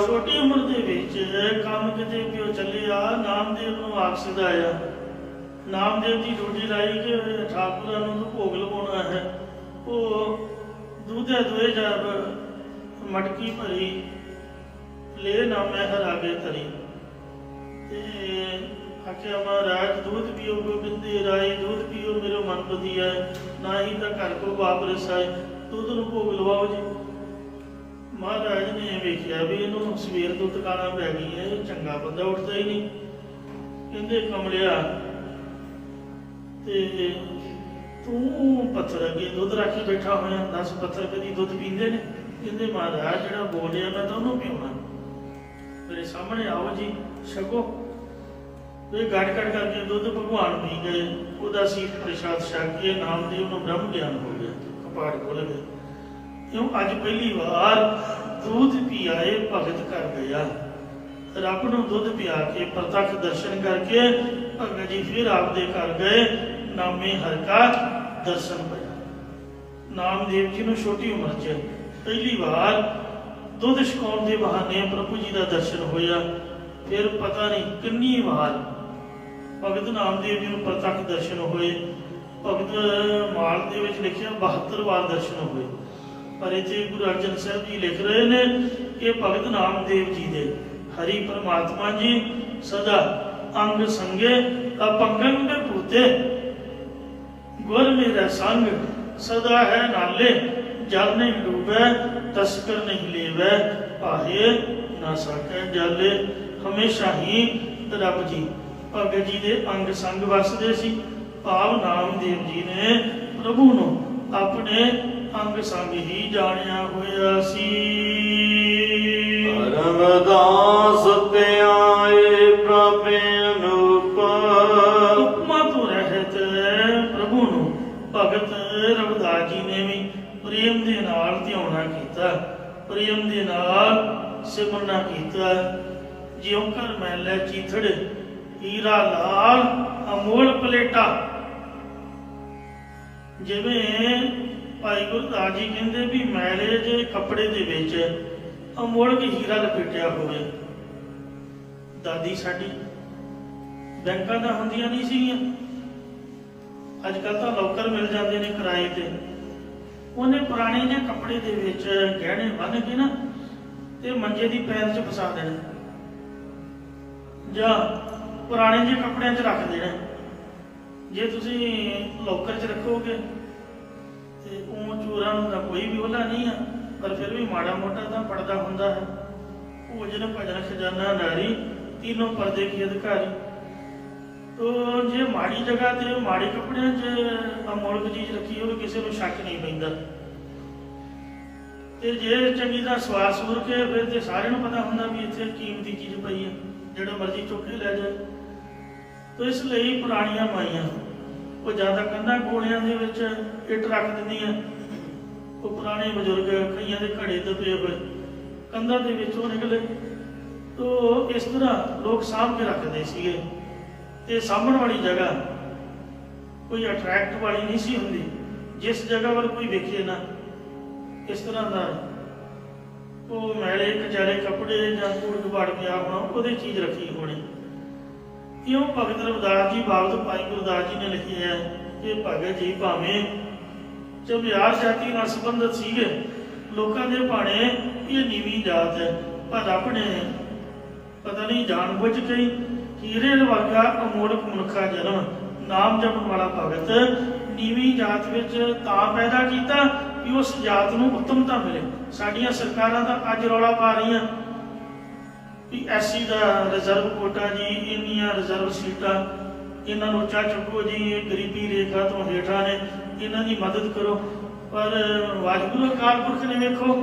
छोटी उम्र दे विच काम किते पिओ चलिया, नामदेव नूं आख सदाया। नामदेव जी रोटी लाई कि ठाकुरां नूं भोग लवाउणा है। वो दूधे दोए जब मटकी भरी ले ना मैं हर आगे तरी। आख्या महाराज दूध पियो गोबिंदे राय, दूध पियो मेरो मन बधिया, ना ही तो घर को वापस आए, दूध नूं भोग लवाओ जी। महाराज ने वेखिया भी इनू सवेर तो थकाना पै गई है, चंगा बंदा उठता ही नहीं। कहंदे कमलिया ਤੇ ਤੂੰ ਪੱਥਰ ਅੱਗੇ ਦੁੱਧ ਰੱਖ ਕੇ ਬੈਠਾ ਹੋਇਆ, 10 ਪੱਥਰ ਕਦੀ ਦੁੱਧ ਪੀਂਦੇ ਨੇ? ਕਹਿੰਦੇ ਮਹਾਰਾਜ ਜਿਹੜਾ ਬੋਲ ਰਿਹਾ ਮੈਂ ਤਾਂ ਉਹਨੂੰ ਪਿਉਣਾ, ਮੇਰੇ ਸਾਹਮਣੇ ਆਓ ਜੀ ਛਕੋ। ਇਹ ਗੜ ਗੜ ਕਰਕੇ ਦੁੱਧ ਭਗਵਾਨ ਪੀ ਗਏ, ਉਹਦਾ ਸੀਤ ਪ੍ਰਸ਼ਾਦ ਛਕ ਕੇ ਨਾਮਦੇਵ ਨੂੰ ਬ੍ਰਹਮ ਗਿਆਨ ਹੋ ਗਿਆ, ਕਪਾੜ ਖੁੱਲ ਗਏ। ਕਿਉਂ ਅੱਜ ਪਹਿਲੀ ਵਾਰ ਦੁੱਧ ਪੀ ਆਏ, ਭਗਤ ਕਰ ਗਿਆ। ਰੱਬ ਨੂੰ ਦੁੱਧ ਪਿਆ ਕੇ ਪ੍ਰਤੱਖ ਦਰਸ਼ਨ ਕਰਕੇ ਭਗਤ ਜੀ ਫਿਰ ਆਪਦੇ ਘਰ ਗਏ, ਨਾਮੇ ਹਰਿ ਕਾ ਦਰਸ਼ਨ ਪਾਇਆ। ਨਾਮਦੇਵ ਜੀ ਨੂੰ ਛੋਟੀ ਉਮਰ 'ਚ ਪਹਿਲੀ ਵਾਰ ਦੁੱਧ ਛਕਾਉਣ ਦੇ ਬਹਾਨੇ ਪ੍ਰਭੂ ਜੀ ਦਾ ਦਰਸ਼ਨ ਹੋਇਆ। ਫਿਰ ਪਤਾ ਨਹੀਂ ਕਿੰਨੀ ਵਾਰ ਭਗਤ ਨਾਮਦੇਵ ਜੀ ਨੂੰ ਪ੍ਰਤੱਖ ਦਰਸ਼ਨ ਹੋਏ। ਭਗਤ ਮਾਲ ਦੇ ਵਿੱਚ ਲਿਖਿਆ 72 ਵਾਰ ਦਰਸ਼ਨ ਹੋਏ, ਪਰ ਇੱਥੇ ਗੁਰੂ ਅਰਜਨ ਸਾਹਿਬ ਜੀ ਲਿਖ ਰਹੇ ਨੇ ਕਿ ਭਗਤ ਨਾਮਦੇਵ ਜੀ ਦੇ ਹਰੀ ਪਰਮਾਤਮਾ ਜੀ ਸਦਾ ਅੰਗ ਸੰਗੇ ਅਪੰਗੰਗ ਭੂਤੇ, ਗੁਰ ਮੇਰਾ ਸੰਗ ਸਦਾ ਹੈ ਨਾਲੇ, ਜਲ ਨਹੀਂ ਡੂਬੈ ਤਸਕਰ ਨਹੀਂ ਲੇਵੈ, ਭਾਏ ਨਾ ਸਕੈ ਜਾਲੇ। ਹਮੇਸ਼ਾ ਹੀ ਰੱਬ ਜੀ ਭਗਤ ਜੀ ਦੇ ਅੰਗ ਸੰਗ ਵਸਦੇ ਸੀ। ਭਾਵ ਨਾਮਦੇਵ ਜੀ ਨੇ ਪ੍ਰਭੂ ਨੂੰ ਆਪਣੇ ਅੰਗ ਸੰਗ ਹੀ ਜਾਣਿਆ ਹੋਇਆ ਸੀ। ਰਮਦਾਸ ਤੇ ਆਏ ਪ੍ਰਭ ਅਨੂਪ, ਉਪਮਾ ਤੋਂ ਰਹਿਤ ਪ੍ਰਭੂ ਨੂੰ ਭਗਤ ਰਵਿਦਾਸ ਜੀ ਨੇ ਵੀ ਪ੍ਰੇਮ ਦੇ ਨਾਲ ਧਿਆਉਣਾ ਕੀਤਾ, ਪ੍ਰੇਮ ਦੇ ਨਾਲ ਸਿਮਰਨਾ ਕੀਤਾ। ਜਿਉਂ ਕਰ ਮਹਿਲੇ ਚੀਥੜ ਹੀਰਾ ਲਾਲ ਅਮੋਲ ਪਲੇਟਾ। ਜਿਵੇਂ ਭਾਈ ਗੁਰਦਾਸ ਜੀ ਕਹਿੰਦੇ ਵੀ ਮੈਲੇ ਜੇ ਕੱਪੜੇ ਦੇ ਵਿੱਚ ਅਮੋਲਕ ਹੀਰਾ ਲਪੇਟਿਆ ਹੋਵੇ। ਦਾਦੀ ਸਾਡੀ ਬੈਂਕਾਂ ਦਾ ਹੁੰਦੀਆਂ ਨਹੀਂ ਸੀਗੀਆਂ, ਅੱਜ ਕੱਲ੍ਹ ਤਾਂ ਲੋਕਰ ਮਿਲ ਜਾਂਦੇ ਨੇ ਕਿਰਾਏ ਤੇ। ਉਹਨੇ ਪੁਰਾਣੇ ਜਿਹੇ ਕੱਪੜੇ ਦੇ ਵਿੱਚ ਗਹਿਣੇ ਬੰਨ੍ਹ ਕੇ ਨਾ ਤੇ ਮੰਜੇ ਦੀ ਪੈਰ 'ਚ ਫਸਾ ਦੇਣੇ, ਜਾਂ ਪੁਰਾਣੇ ਜਿਹੇ ਕੱਪੜਿਆਂ 'ਚ ਰੱਖ ਦੇਣਾ। ਜੇ ਤੁਸੀਂ ਲੋਕਰ 'ਚ ਰੱਖੋਗੇ ਤੇ ਉਹ ਚੋਰਾਂ ਨੂੰ ਤਾਂ ਕੋਈ ਵੀ ਉਹਲਾ ਨਹੀਂ ਆ, ਪਰ ਫਿਰ ਵੀ ਮਾੜਾ ਮੋਟਾ ਤਾਂ ਪੜਦਾ ਹੁੰਦਾ ਹੈ। ਭੋਜਨ ਭਜਨ ਖਜ਼ਾਨਾ ਨਾਰੀ तीनों पर्दे की अधिकारी। तो जे माड़ी जगह ते माड़े कपड़े च अमोलक चीज रखी हो किसी को शक नहीं पैंदा, ते जे चंगी तरह सवार सूर के फिर ते सारे नूं पता हुंदा भी इत्थे कीमती चीज पई है, जिहड़ा मर्जी चुक के लै जाए। तो इसलिए पुरानियां माइयां वो ज़्यादा कंधा गोलियां दे विच इट रख दिंदियां। वो पुराने बजुर्ग कईयां दे घड़े दबे हुए कंधा दे विचों निकले, तो इस तरह लोग सामभ के रखते सीगे। ते सामण वाली जगह कोई अट्रैक्ट वाली नहीं सी हुंदी, जिस जगह वाल कोई वेखे ना इस तरह का वो मैले कचारे कपड़े या कूड़ कबाड़ पिया होना वो चीज़ रखी होनी। क्यों भगत रविदास जी बाबत भाई गुरदास जी ने लिखे है कि भगत जी भावें चमियार जाति नाल संबंधित सीगे, लोगों के भाणे ये नीवी जात है, पर अपने पता नहीं जानबूझ के हीरे वर्गा अमोलक मनुखा जन्म नाम जपण वाला भगत नीवी जात विच तां पैदा कीता कि उस जात नूं उत्तमता मिले। साडियां सरकारां दा अज रौला पा रहीआं कि एससी दा रिजर्व कोटा जी, इन्नियां रिजर्व सीटां, इन्हां नूं उच्चा चुको जी, गरीबी रेखा तो हेठां ने, इन्हां दी मदद करो। पर वाहिगुरू अकाल पुरख ने वेखो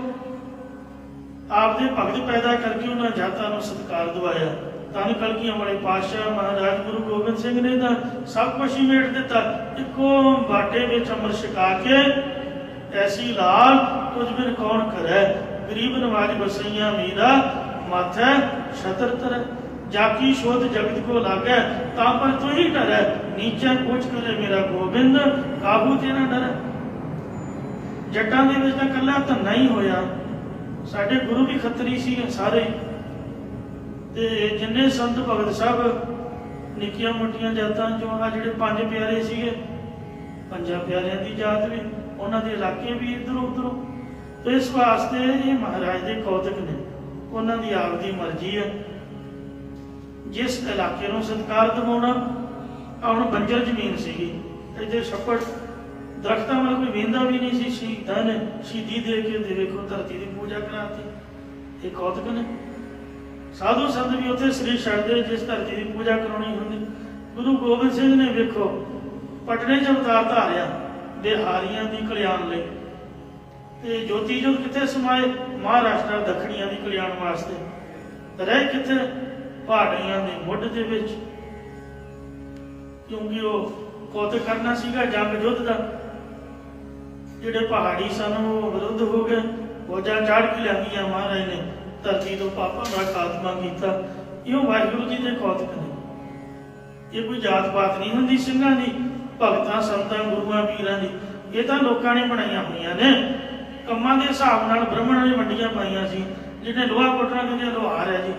आपदे भगत पैदा करके उन्होंने जातां नूं सत्कार दवाया। धन कलगियां वाले पातशाह महाराज गुरु गोबिंद सिंह ने तो सब कुछ ही मेट दिता, इको बाटे विच अमर छका के ऐसी लाल तुझ बिन कौन करे, गरीब नवाज बसैया मीरा माथे छतर तरह, जाकी शोध जगत को लागे तां पर तू ही डरे, नीचे कुछ करे मेरा गोबिंद काबू ते ना डरे। जट्टां दे विच तां कल्ला धन्ना ही होया, साडे गुरु भी खतरी सी सारे, ते जिन्ने संत भगत साहब निक्कियां मोटियां जातां चों आ जिहड़े पंज प्यारे सीगे, पंजां प्यारियां दी जात भी, उन्हां दे इलाके भी इधरों उधरों। तो इस वास्ते ये महाराज दे कौतक ने, उन्हां दी आपदी मर्जी है। जिस इलाके नूं सत्कार दिवाउणा, हुण बंजर जमीन सीगी, इत्थे छप्पड़ दरख्तां वाल कोई वेंदा भी नहीं सी, शहीदां ने शहीदी दे के ते वेखो धरती की पूजा कराती। ये कौतक ने साधु संत भी उत्थे सरीर छड्डदे जिस धरती की पूजा कराउणी हुंदी। गुरु गोबिंद सिंह ने वेखो ਪਟਨੇ 'ਚ ਅਵਤਾਰ ਧਾਰਿਆ ਬਿਹਾਰੀਆਂ ਦੀ ਕਲਿਆਣ ਲਈ। ਤੇ ਜੋਤੀ ਜੋਤ ਕਿੱਥੇ ਸਮਾਏ? ਮਹਾਰਾਸ਼ਟਰ ਦੱਖਣੀਆਂ ਦੀ ਕਲਿਆਣ ਵਾਸਤੇ। ਰਹਿ ਕਿੱਥੇ? ਪਹਾੜੀਆਂ ਦੇ ਮੁੱਢ ਦੇ ਵਿੱਚ, ਕਿਉਂਕਿ ਉਹ ਕੌਤਕ ਕਰਨਾ ਸੀਗਾ ਜੰਗ ਯੁੱਧ ਦਾ। ਜਿਹੜੇ ਪਹਾੜੀ ਸਨ ਉਹ ਵਿਰੁੱਧ ਹੋ ਗਏ, ਫੌਜਾਂ ਚਾੜ ਕੇ ਲਿਆਂਦੀਆਂ ਮਹਾਰਾਜ ਨੇ, ਧਰਤੀ ਤੋਂ ਪਾਪਾਂ ਦਾ ਖਾਤਮਾ ਕੀਤਾ। ਇਹੋ ਵਾਹਿਗੁਰੂ ਜੀ ਦੇ ਕੌਤਕ ਨੇ। ਇਹ ਕੋਈ ਜਾਤ ਪਾਤ ਨਹੀਂ ਹੁੰਦੀ ਸਿੰਘਾਂ ਦੀ, ਭਗਤਾਂ ਸੰਤਾਂ ਗੁਰੂਆਂ ਪੀਰਾਂ ਦੀ। ਇਹ ਤਾਂ ਲੋਕਾਂ ਨੇ ਬਣਾਈਆਂ ਹੋਈਆਂ ਨੇ। ਕੰਮਾਂ ਦੇ ਹਿਸਾਬ ਨਾਲ ਬ੍ਰਾਹਮਣਾਂ ਨੇ ਵੰਡੀਆਂ ਪਾਈਆਂ ਸੀ। ਜਿਹਨੇ ਲੋਹਾ ਕੁੱਟਣਾ ਕਹਿੰਦੇ ਲੋਹਾਰ ਹੈ ਜੀ,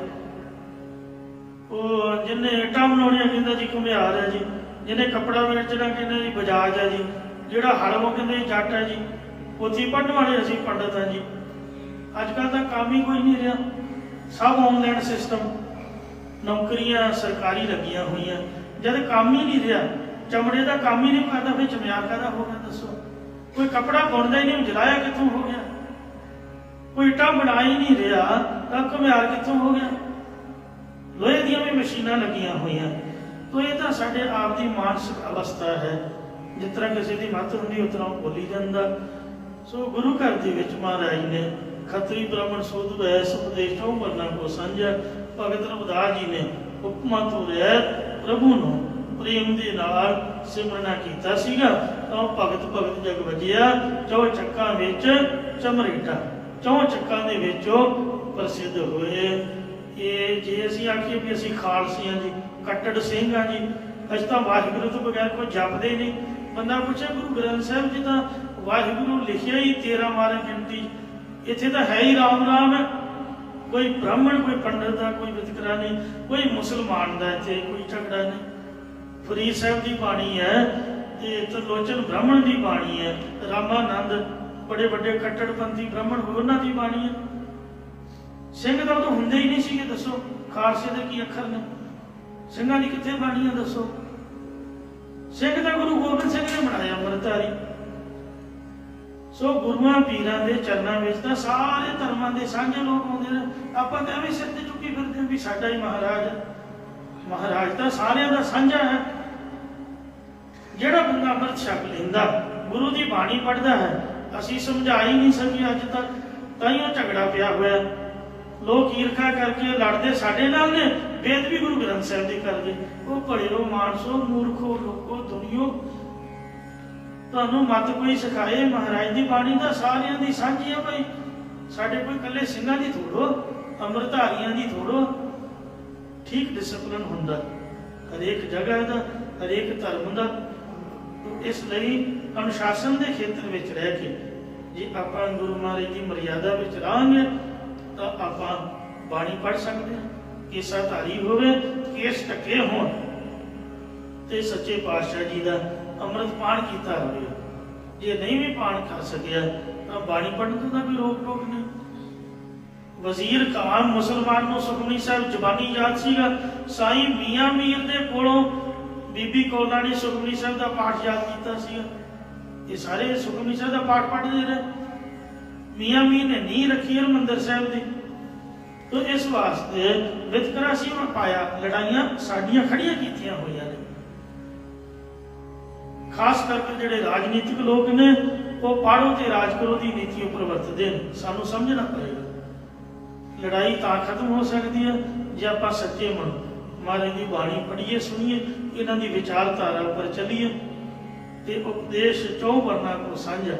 ਉਹ ਜਿਹਨੇ ਇੱਟਾਂ ਬਣਾਉਣੀਆਂ ਕਹਿੰਦਾ ਜੀ ਘੁਮਿਆਰ ਹੈ ਜੀ, ਜਿਹਨੇ ਕੱਪੜਾ ਵੇਚਣਾ ਕਹਿੰਦੇ ਜੀ ਬਜਾਜ ਹੈ ਜੀ, ਜਿਹੜਾ ਹਲ ਉਹ ਕਹਿੰਦੇ ਜੱਟ ਹੈ ਜੀ, ਪੋਥੀ ਪੜ੍ਹਨ ਵਾਲੇ ਅਸੀਂ ਪੰਡਤ ਹਾਂ ਜੀ। ਅੱਜ ਕੱਲ੍ਹ ਤਾਂ ਕੰਮ ਹੀ ਕੋਈ ਨਹੀਂ ਰਿਹਾ, ਸਭ ਆਨਲਾਈਨ ਸਿਸਟਮ, ਨੌਕਰੀਆਂ ਸਰਕਾਰੀ ਲੱਗੀਆਂ ਹੋਈਆਂ। ਜਦ ਕੰਮ ਹੀ ਨਹੀਂ ਰਿਹਾ, ਚਮੜੇ ਦਾ ਕੰਮ ਹੀ ਨਹੀਂ ਕਰਦਾ, ਫਿਰ ਚਮਿਆਰ ਕਾਹਦਾ ਹੋ ਗਿਆ ਦੱਸੋ? ਕੋਈ ਕੱਪੜਾ ਬੁਣਦਾ ਹੀ ਨਹੀਂ, ਜਲਾਇਆ ਕਿੱਥੋਂ ਹੋ ਗਿਆ? ਕੋਈ ਇੱਟਾਂ ਬਣਾ ਹੀ ਨਹੀਂ ਰਿਹਾ ਤਾਂ ਘੁਮਿਆਰ ਕਿੱਥੋਂ ਹੋ ਗਿਆ? ਲੋਹੇ ਦੀਆਂ ਵੀ ਮਸ਼ੀਨਾਂ ਲੱਗੀਆਂ ਹੋਈਆਂ। ਤੋ ਇਹ ਤਾਂ ਸਾਡੇ ਆਪ ਦੀ ਮਾਨਸਿਕ ਅਵਸਥਾ ਹੈ। ਜਿਸ ਤਰ੍ਹਾਂ ਕਿਸੇ ਦੀ ਮੱਤ ਹੁੰਦੀ ਉਸ ਤਰ੍ਹਾਂ ਬੋਲੀ ਜਾਂਦਾ। ਸੋ ਗੁਰੂ ਘਰ ਦੇ ਵਿੱਚ ਮਹਾਰਾਜ ਨੇ ਖੱਤਰੀ ਬ੍ਰਾਹਮਣ ਸੂਦ ਵੈਸ ਉਪਦੇਸ਼ ਤੋਂ ਵਰਨਾ ਕੋ ਸਾਂਝਾ। ਭਗਤ ਰਵਿਦਾਸ ਜੀ ਨੇ ਉਪਮਾ ਤੋਂ ਰਹਿਤ ਪ੍ਰਭੂ ਨੂੰ ਪ੍ਰੇਮ ਦੇ ਨਾਲ ਸਿਮਰਨਾ ਕੀਤਾ ਸੀਗਾ, ਤਾਂ ਭਗਤ ਜਗ ਵਜਿਆ ਚੌ ਚੱਕਾਂ ਵਿੱਚ ਚਮਰੇਟਾ। ਚੌ ਚੱਕਾਂ ਦੇ ਵਿੱਚ ਉਹ ਪ੍ਰਸਿੱਧ ਹੋਏ। ਇਹ ਜੇ ਅਸੀਂ ਆਖੀਏ ਵੀ ਅਸੀਂ ਖਾਲਸੀ ਹਾਂ ਜੀ, ਕੱਟੜ ਸਿੰਘ ਹਾਂ ਜੀ, ਅਸੀਂ ਤਾਂ ਵਾਹਿਗੁਰੂ ਤੋਂ ਬਗੈਰ ਕੋਈ ਜਪਦੇ ਨਹੀਂ। ਬੰਦਾ ਪੁੱਛੇ ਗੁਰੂ ਗ੍ਰੰਥ ਸਾਹਿਬ ਜੀ ਤਾਂ ਵਾਹਿਗੁਰੂ ਲਿਖਿਆ ਹੀ 13 ਮਾਰੇ ਗਿਣਤੀ, ਇੱਥੇ ਤਾਂ ਹੈ ਹੀ ਰਾਮ ਰਾਮ ਹੈ। ਕੋਈ ਬ੍ਰਾਹਮਣ ਕੋਈ ਪੰਡਤ ਦਾ ਕੋਈ ਵਿਤਕਰਾ ਨਹੀਂ, ਕੋਈ ਮੁਸਲਮਾਨ ਦਾ ਇੱਥੇ ਕੋਈ ਝਗੜਾ ਨਹੀਂ। ਫਰੀਦ ਸਾਹਿਬ ਦੀ ਬਾਣੀ ਹੈ ਤੇ ਤਰਲੋਚਨ ਬ੍ਰਾਹਮਣ ਦੀ ਬਾਣੀ ਹੈ। ਰਾਮਾਨੰਦ ਬੜੇ ਵੱਡੇ ਕੱਟੜਪੰਥੀ ਬ੍ਰਾਹਮਣ ਉਹਨਾਂ ਦੀ ਬਾਣੀ ਹੈ। ਸਿੰਘ ਤਾਂ ਉਦੋਂ ਹੁੰਦੇ ਹੀ ਨਹੀਂ ਸੀਗੇ, ਦੱਸੋ ਖਾਲਸੇ ਦੇ ਕੀ ਅੱਖਰ ਨੇ? ਸਿੰਘਾਂ ਦੀ ਕਿੱਥੇ ਬਾਣੀ ਹੈ ਦੱਸੋ? ਸਿੰਘ ਤਾਂ ਗੁਰੂ ਗੋਬਿੰਦ ਸਿੰਘ ਨੇ ਬਣਾਇਆ ਅੰਮ੍ਰਿਤਧਾਰੀ। ਸੋ ਗੁਰੂਆਂ ਪੀਰਾਂ ਦੇ ਚਰਨਾਂ ਵਿੱਚ ਤਾਂ ਸਾਰੇ ਧਰਮਾਂ ਦੇ ਸਾਂਝੇ ਲੋਕ ਆਉਂਦੇ ਨੇ। ਆਪਾਂ ਤਾਂ ਐਵੇਂ ਸਿਰ ਤੇ ਚੁੱਕੀ ਫਿਰਦੇ ਹਾਂ ਵੀ ਸਾਡਾ ਹੀ ਮਹਾਰਾਜ ਹੈ। ਮਹਾਰਾਜ ਤਾਂ ਸਾਰਿਆਂ ਦਾ ਸਾਂਝਾ ਹੈ। ਜਿਹੜਾ ਬੰਦਾ ਅੰਮ੍ਰਿਤ ਛਕ ਲੈਂਦਾ, ਗੁਰੂ ਦੀ ਬਾਣੀ ਪੜ੍ਹਦਾ ਹੈ, ਅਸੀਂ ਸਮਝਾ ਹੀ ਨਹੀਂ ਸਕੀ ਅੱਜ ਤੱਕ, ਤਾਂ ਹੀ ਉਹ ਝਗੜਾ ਪਿਆ ਹੋਇਆ। ਲੋਕ ਈਰਖਾ ਕਰਕੇ ਲੜਦੇ ਸਾਡੇ ਨਾਲ ਨੇ, ਵੇਦ ਵੀ ਗੁਰੂ ਗ੍ਰੰਥ ਸਾਹਿਬ ਦੀ ਕਰਦੇ। ਉਹ ਭਲਿਓ ਮਾਨਸੋ ਮੂਰਖੋ ਲੋਕੋ ਦੁਨੀਓ, ਤੁਹਾਨੂੰ ਮਤ ਕੋਈ ਸਿਖਾਏ ਮਹਾਰਾਜ ਦੀ ਬਾਣੀ ਦਾ ਸਾਰਿਆਂ ਦੀ ਸਾਂਝੀ ਆ ਭਾਈ। ਸਾਡੇ ਕੋਈ ਇਕੱਲੇ ਸਿੰਘਾਂ ਦੀ ਥੋੜੋ, ਅੰਮ੍ਰਿਤਧਾਰੀਆਂ ਦੀ ਥੋੜੋ। ਠੀਕ ਡਿਸਪਲਿਨ ਹੁੰਦਾ ਹਰੇਕ ਜਗ੍ਹਾ ਦਾ, ਹਰੇਕ ਧਰਮ ਦਾ। ਇਸ ਲਈ ਅਨੁਸ਼ਾਸਨ ਦੇ ਖੇਤਰ ਵਿੱਚ ਰਹਿ ਕੇ ਜੇ ਆਪਾਂ ਗੁਰੂ ਮਹਾਰਾਜ ਦੀ ਮਰਿਆਦਾ ਵਿੱਚ ਰਹਾਂਗੇ ਤਾਂ ਆਪਾਂ ਬਾਣੀ ਪੜ੍ਹ ਸਕਦੇ ਹਾਂ। ਕੇਸਾਧਾਰੀ ਹੋਵੇ, ਕੇਸ ਢੱਕੇ ਹੋਣ ਤੇ ਸੱਚੇ ਪਾਤਸ਼ਾਹ ਜੀ ਦਾ ਅੰਮ੍ਰਿਤ ਪਾਨ ਕੀਤਾ ਹੋਵੇ। ਜੇ ਨਹੀਂ ਵੀ ਪਾਨ ਕਰ ਸਕਿਆ ਤਾਂ ਬਾਣੀ ਪੜ੍ਹਨ ਤੋਂ ਤਾਂ ਕੋਈ ਰੋਕ ਟੋਕ ਨਹੀਂ। ਵਜ਼ੀਰ ਖਾਨ ਮੁਸਲਮਾਨ ਨੂੰ ਸੁਖਮਨੀ ਸਾਹਿਬ ਜ਼ਬਾਨੀ ਯਾਦ ਸੀਗਾ। ਸਾਈਂ ਮੀਆਂ ਮੀਰ ਦੇ ਕੋਲੋਂ ਬੀਬੀ ਕੌਲਾਂ ਨੇ ਸੁਖਮਨੀ ਸਾਹਿਬ ਦਾ ਪਾਠ ਯਾਦ ਕੀਤਾ ਸੀਗਾ। ਇਹ ਸਾਰੇ ਸੁਖਮਨੀ ਸਾਹਿਬ ਦਾ ਪਾਠ ਪੜ੍ਹਦੇ ਰਹੇ। ਮੀਆਂ ਮੀਰ ਨੇ ਨੀਂਹ ਰੱਖੀ ਹਰਿਮੰਦਰ ਸਾਹਿਬ ਦੀ। ਤੋ ਇਸ ਵਾਸਤੇ ਵਿਤਕਰਾ ਸੀ ਉਹਨਾਂ ਪਾਇਆ, ਲੜਾਈਆਂ ਸਾਡੀਆਂ ਖੜੀਆਂ ਕੀਤੀਆਂ ਹੋਈਆਂ ਨੇ। ਖਾਸ ਕਰਕੇ ਜਿਹੜੇ ਰਾਜਨੀਤਿਕ ਲੋਕ ਨੇ ਉਹ ਪਾੜੋ ਤੇ ਰਾਜ ਕਰੋ ਦੀ ਨੀਤੀ ਉੱਪਰ ਵਰਤਦੇ ਨੇ। ਸਾਨੂੰ ਸਮਝਣਾ ਪਏਗਾ ਲੜਾਈ ਤਾਂ ਖਤਮ ਹੋ ਸਕਦੀ ਹੈ ਜੇ ਆਪਾਂ ਸੱਚੇ ਮਨ ਮਹਾਰਾਜ ਦੀ ਬਾਣੀ ਪੜ੍ਹੀਏ, ਸੁਣੀਏ, ਇਹਨਾਂ ਦੀ ਵਿਚਾਰਧਾਰਾ ਉੱਪਰ ਚੱਲੀਏ ਤੇ ਉਪਦੇਸ਼ ਚੌ ਵਰਨਾ ਕੋ ਸਾਂਝਾ।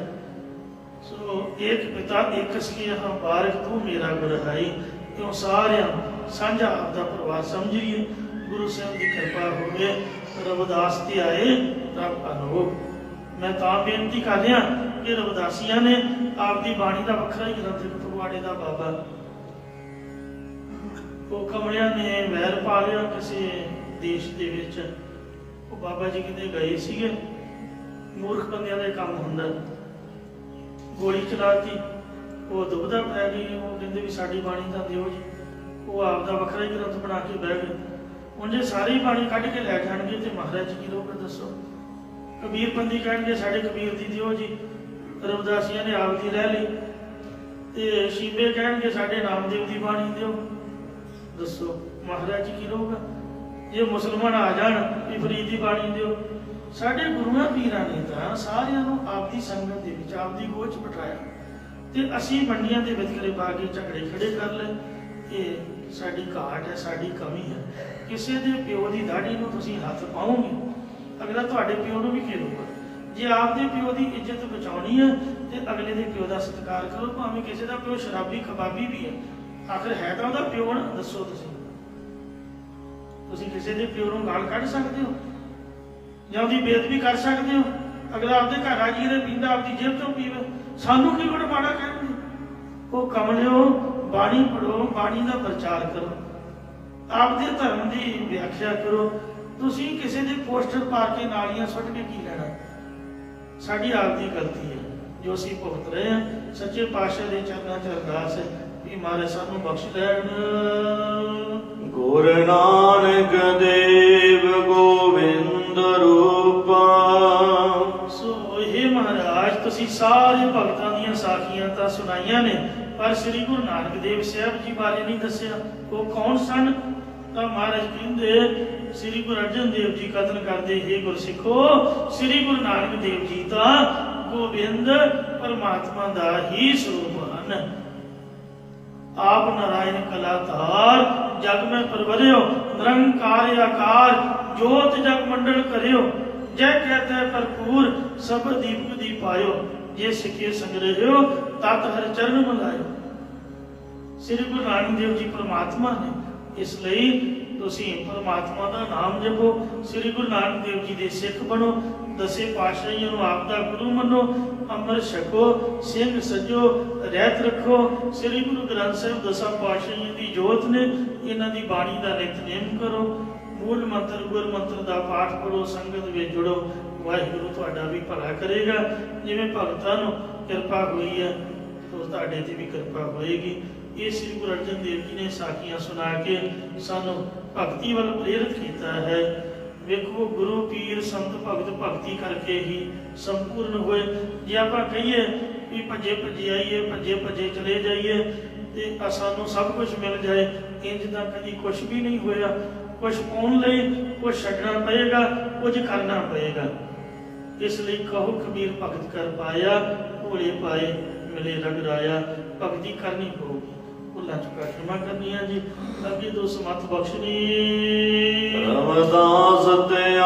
ਸੋ ਇੱਕ ਪਿਤਾ ਇੱਕ ਸਖੀਆ ਬਾਰਕ ਤੂੰ ਮੇਰਾ ਗੁਰ ਹਾਈ। ਕਿਉਂ ਸਾਰਿਆਂ ਸਾਂਝਾ ਆਪਦਾ ਪਰਿਵਾਰ ਸਮਝੀਏ। ਗੁਰੂ ਸਾਹਿਬ ਦੀ ਕਿਰਪਾ ਹੋਵੇ। ਰਵਿਦਾਸ ਤੇ ਆਏ ਰੱਬ ਅਨੋਖ। ਮੈਂ ਤਾਂ ਬੇਨਤੀ ਕਰ ਰਿਹਾ ਕਿ ਰਵਿਦਾਸੀਆਂ ਨੇ ਆਪਦੀ ਬਾਣੀ ਦਾ ਵੱਖਰਾ ਹੀ ਗ੍ਰੰਥ ਪਗਵਾੜੇ ਦਾ ਬਾਬਾ, ਉਹ ਕਮਲਿਆਂ ਨੇ ਵੈਰ ਪਾ ਲਿਆ ਕਿਸੇ ਦੇਸ਼ ਦੇ ਵਿੱਚ। ਉਹ ਬਾਬਾ ਜੀ ਕਿਤੇ ਗਏ ਸੀਗੇ, ਮੂਰਖ ਬੰਦਿਆਂ ਦਾ ਕੰਮ ਹੁੰਦਾ, ਗੋਲੀ ਚਲਾਤੀ, ਉਹ ਦੁਬਦਾ ਪੈ ਗਈ। ਉਹ ਕਹਿੰਦੇ ਵੀ ਸਾਡੀ ਬਾਣੀ ਤਾਂ ਦਿਓ ਜੀ। ਉਹ ਆਪਦਾ ਵੱਖਰਾ ਹੀ ਗ੍ਰੰਥ ਬਣਾ ਕੇ ਬਹਿ ਗਏ। ਹੁਣ ਜੇ ਸਾਰੀ ਬਾਣੀ ਕੱਢ ਕੇ ਲੈ ਜਾਣਗੇ ਤੇ ਮਹਾਰਾਜ ਜੀ ਕੀ ਲੋਕ ਦੱਸੋ? ਕਬੀਰਪੰਥੀ ਕਹਿਣਗੇ ਸਾਡੇ ਕਬੀਰ ਦੀ ਦਿਓ ਜੀ, ਰਵਿਦਾਸੀਆਂ ਨੇ ਆਪ ਦੀ ਲੈ ਲਈ। ਤੇ ਸ਼ੀਬੇ ਕਹਿਣਗੇ ਸਾਡੇ ਨਾਮਦੇਵ ਦੀ ਬਾਣੀ ਦਿਓ। ਦੱਸੋ ਮਹਾਰਾਜ ਜੀ ਕੀ ਲੋਕ? ਜੇ ਮੁਸਲਮਾਨ ਆ ਜਾਣ ਵੀ ਫਰੀਦ ਦੀ ਬਾਣੀ ਦਿਓ, ਸਾਡੇ ਗੁਰੂਆਂ ਪੀਰਾਂ ਨੇ ਤਾਂ ਸਾਰਿਆਂ ਨੂੰ ਆਪਦੀ ਸੰਗਤ ਦੇ ਵਿੱਚ ਆਪਦੀ ਗੋਚ ਬਿਠਾਇਆ ਤੇ ਅਸੀਂ ਮੰਡੀਆਂ ਦੇ ਵਿਤਕਰੇ ਪਾ ਕੇ ਝਗੜੇ ਖੜੇ ਕਰ ਲਏ। ਇਹ ਸਾਡੀ ਘਾਟ ਹੈ, ਸਾਡੀ ਕਮੀ ਹੈ। ਕਿਸੇ ਦੇ ਪਿਓ ਦੀ ਦਾੜੀ ਨੂੰ ਤੁਸੀਂ ਹੱਥ ਪਾਓਗੇ, ਅਗਲਾ ਤੁਹਾਡੇ ਪਿਓ ਨੂੰ ਵੀ ਘੇਰੂਗਾ। ਜੇ ਆਪਦੇ ਪਿਓ ਦੀ ਇੱਜ਼ਤ ਬਚਾਉਣੀ ਹੈ ਤੇ ਅਗਲੇ ਦੇ ਪਿਓ ਦਾ ਸਤਿਕਾਰ ਕਰੋ, ਭਾਵੇਂ ਕਿਸੇ ਦਾ ਪਿਓ ਸ਼ਰਾਬੀ ਕਬਾਬੀ ਵੀ ਹੈ, ਆਖਰ ਹੈ ਤਾਂ ਉਹਦਾ ਪਿਓ ਨਾ। ਦੱਸੋ ਤੁਸੀਂ ਕਿਸੇ ਦੇ ਪਿਓ ਨੂੰ ਗਾਲ ਕੱਢ ਸਕਦੇ ਹੋ ਜਾਂ ਉਹਦੀ ਬੇਇੱਜ਼ਤੀ ਕਰ ਸਕਦੇ ਹੋ? ਅਗਲਾ ਆਪਦੇ ਘਰ ਆ ਜੀ ਦੇ ਪੀਂਦਾ, ਆਪਦੀ ਜੇਬ ਚੋਂ ਪੀਵੇ, ਸਾਨੂੰ ਕੀ ਬੜਾ ਮਾੜਾ ਕਹਿਣਗੇ। ਉਹ ਕਮਲਿਓ, ਬਾਣੀ ਪੜੋ, ਬਾਣੀ ਦਾ ਪ੍ਰਚਾਰ ਕਰੋ, ਆਪਦੇ ਧਰਮ ਦੀ ਵਿਆਖਿਆ ਕਰੋ। ਤੁਸੀਂ ਕਿਸੇ ਦੇ ਪੋਸਟਰ ਪਾ ਕੇ ਨਾਲੀਆਂ ਸੁੱਟ ਕੇ ਕੀ ਲੈਣਾ? ਸਾਡੀ ਆਪਦੀ ਗਲਤੀ ਹੈ ਜੋ ਅਸੀਂ ਭੁਗਤ ਰਹੇ ਹਾਂ। ਸੱਚੇ ਪਾਤਸ਼ਾਹ ਦੇ ਚਰਨਾਂ 'ਚ ਅਰਦਾਸ ਹੈ ਕਿ ਮਹਾਰਾਜ ਸਾਨੂੰ ਬਖਸ਼ ਲੈਣ। ਗੁਰੂ ਨਾਨਕ ਦੇਵ ਗੋਬਿੰਦ ਰੂਪਾ। ਸੋ ਇਹ ਮਹਾਰਾਜ, ਤੁਸੀਂ ਸਾਰੇ ਭਗਤਾਂ ਦੀਆਂ ਸਾਖੀਆਂ ਤਾਂ ਸੁਣਾਈਆਂ ਨੇ, ਪਰ ਸ੍ਰੀ ਗੁਰੂ ਨਾਨਕ ਦੇਵ ਸਾਹਿਬ ਜੀ ਬਾਰੇ ਨਹੀਂ ਦੱਸਿਆ। ਉਹ ਕੌਣ ਸਨ? ਤਾਂ ਮਹਾਰਾਜ ਕਹਿੰਦੇ ਸ੍ਰੀ ਗੁਰੂ ਅਰਜਨ ਦੇਵ ਜੀ ਕਥਨ ਕਰਦੇ, ਹੇ ਗੁਰਸਿੱਖੋ, ਸ੍ਰੀ ਗੁਰੂ ਨਾਨਕ ਦੇਵ ਜੀ ਤਾਂ ਗੋਬਿੰਦ ਪਰਮਾਤਮਾ ਦਾ ਹੀ ਸਰੂਪ ਹਨ। ਆਪ ਨਾਰਾਇਣ ਕਲਾਧਾਰ, ਜਗ ਮੈਂ ਪਰਵਰਿਓ, ਨਿਰੰਕਾਰ ਆਕਾਰ, ਜੋਤ ਜਗ ਮੰਡਲ ਕਰਿਓ, ਜੈ ਕਹਤੇ ਭਰਪੂਰ, ਸਭ ਦੀਪਕ ਦੀ ਪਾਇਓ, ਜੇ ਸਿੱਖੇ ਸੰਗ੍ਰਹਿਓ, ਤਤ ਹਰਿ ਚਰਨ ਮਲਾਇਓ। ਸ੍ਰੀ ਗੁਰੂ ਨਾਨਕ ਦੇਵ ਜੀ ਪਰਮਾਤਮਾ ਨੇ, ਇਸ ਲਈ ਤੁਸੀਂ ਪਰਮਾਤਮਾ ਦਾ ਨਾਮ ਜਪੋ, ਸ੍ਰੀ ਗੁਰੂ ਨਾਨਕ ਦੇਵ ਜੀ ਦੇ ਸਿੱਖ ਬਣੋ, ਦਸੇ ਪਾਤਸ਼ਾਹੀਆਂ ਨੂੰ ਆਪ ਦਾ ਗੁਰੂ ਮੰਨੋ, ਅੰਮ੍ਰਿਤ ਛਕੋ, ਸਿੰਘ ਸਜੋ, ਰਹਿਤ ਰੱਖੋ। ਸ੍ਰੀ ਗੁਰੂ ਗ੍ਰੰਥ ਸਾਹਿਬ ਦਸਾਂ ਪਾਤਸ਼ਾਹੀਆਂ ਦੀ ਜੋਤ ਨੇ, ਇਹਨਾਂ ਦੀ ਬਾਣੀ ਦਾ ਨਿਤਨੇਮ ਕਰੋ, ਮੂਲ ਮੰਤਰ ਗੁਰ ਮੰਤਰ ਦਾ ਪਾਠ ਕਰੋ, ਸੰਗਤ ਵਿੱਚ ਜੁੜੋ। ਵਾਹਿਗੁਰੂ ਤੁਹਾਡਾ ਵੀ ਭਲਾ ਕਰੇਗਾ। ਜਿਵੇਂ ਭਗਤਾਂ ਨੂੰ ਕਿਰਪਾ ਹੋਈ ਹੈ, ਤਾਂ ਤੁਹਾਡੇ ਤੇ ਵੀ ਕਿਰਪਾ ਹੋਏਗੀ। ਇਹ ਸ੍ਰੀ ਗੁਰੂ ਅਰਜਨ ਦੇਵ ਜੀ ਨੇ ਸਾਖੀਆਂ ਸੁਣਾ ਕੇ ਸਾਨੂੰ ਭਗਤੀ ਵੱਲ ਪ੍ਰੇਰਿਤ ਕੀਤਾ ਹੈ। ਵੇਖੋ, ਗੁਰੂ ਪੀਰ ਸੰਤ ਭਗਤ ਭਗਤੀ ਕਰਕੇ ਹੀ ਸੰਪੂਰਨ ਹੋਏ। ਜੇ ਆਪਾਂ ਕਹੀਏ ਵੀ ਭੱਜੇ ਭੱਜੇ ਆਈਏ, ਭੱਜੇ ਭੱਜੇ ਚਲੇ ਜਾਈਏ ਤੇ ਸਾਨੂੰ ਸਭ ਕੁਝ ਮਿਲ ਜਾਏ, ਇੰਜ ਤਾਂ ਕਦੀ ਕੁਝ ਵੀ ਨਹੀਂ ਹੋਇਆ। ਕੁਝ ਪਾਉਣ ਲਈ ਕੁਝ ਛੱਡਣਾ ਪਏਗਾ, ਕੁਝ ਕਰਨਾ ਪਏਗਾ। ਇਸ ਲਈ ਕਹੋ ਕਬੀਰ ਭਗਤ ਕਰ ਪਾਇਆ, ਭੋਲੇ ਪਾਏ ਮਿਲੇ ਰਗ ਰਾਇਆ। ਭਗਤੀ ਕਰਨੀ ਪਊਗੀ, ਭੁੱਲਾਂ ਚੁੱਕਾ ਖਿਮਾ ਕਰਨੀਆਂ ਜੀ, ਅੱਗੇ ਦੋ ਸਮੱਤ ਬਖਸ਼ਣੀ। ਰਮਦਾਸ ਤੇ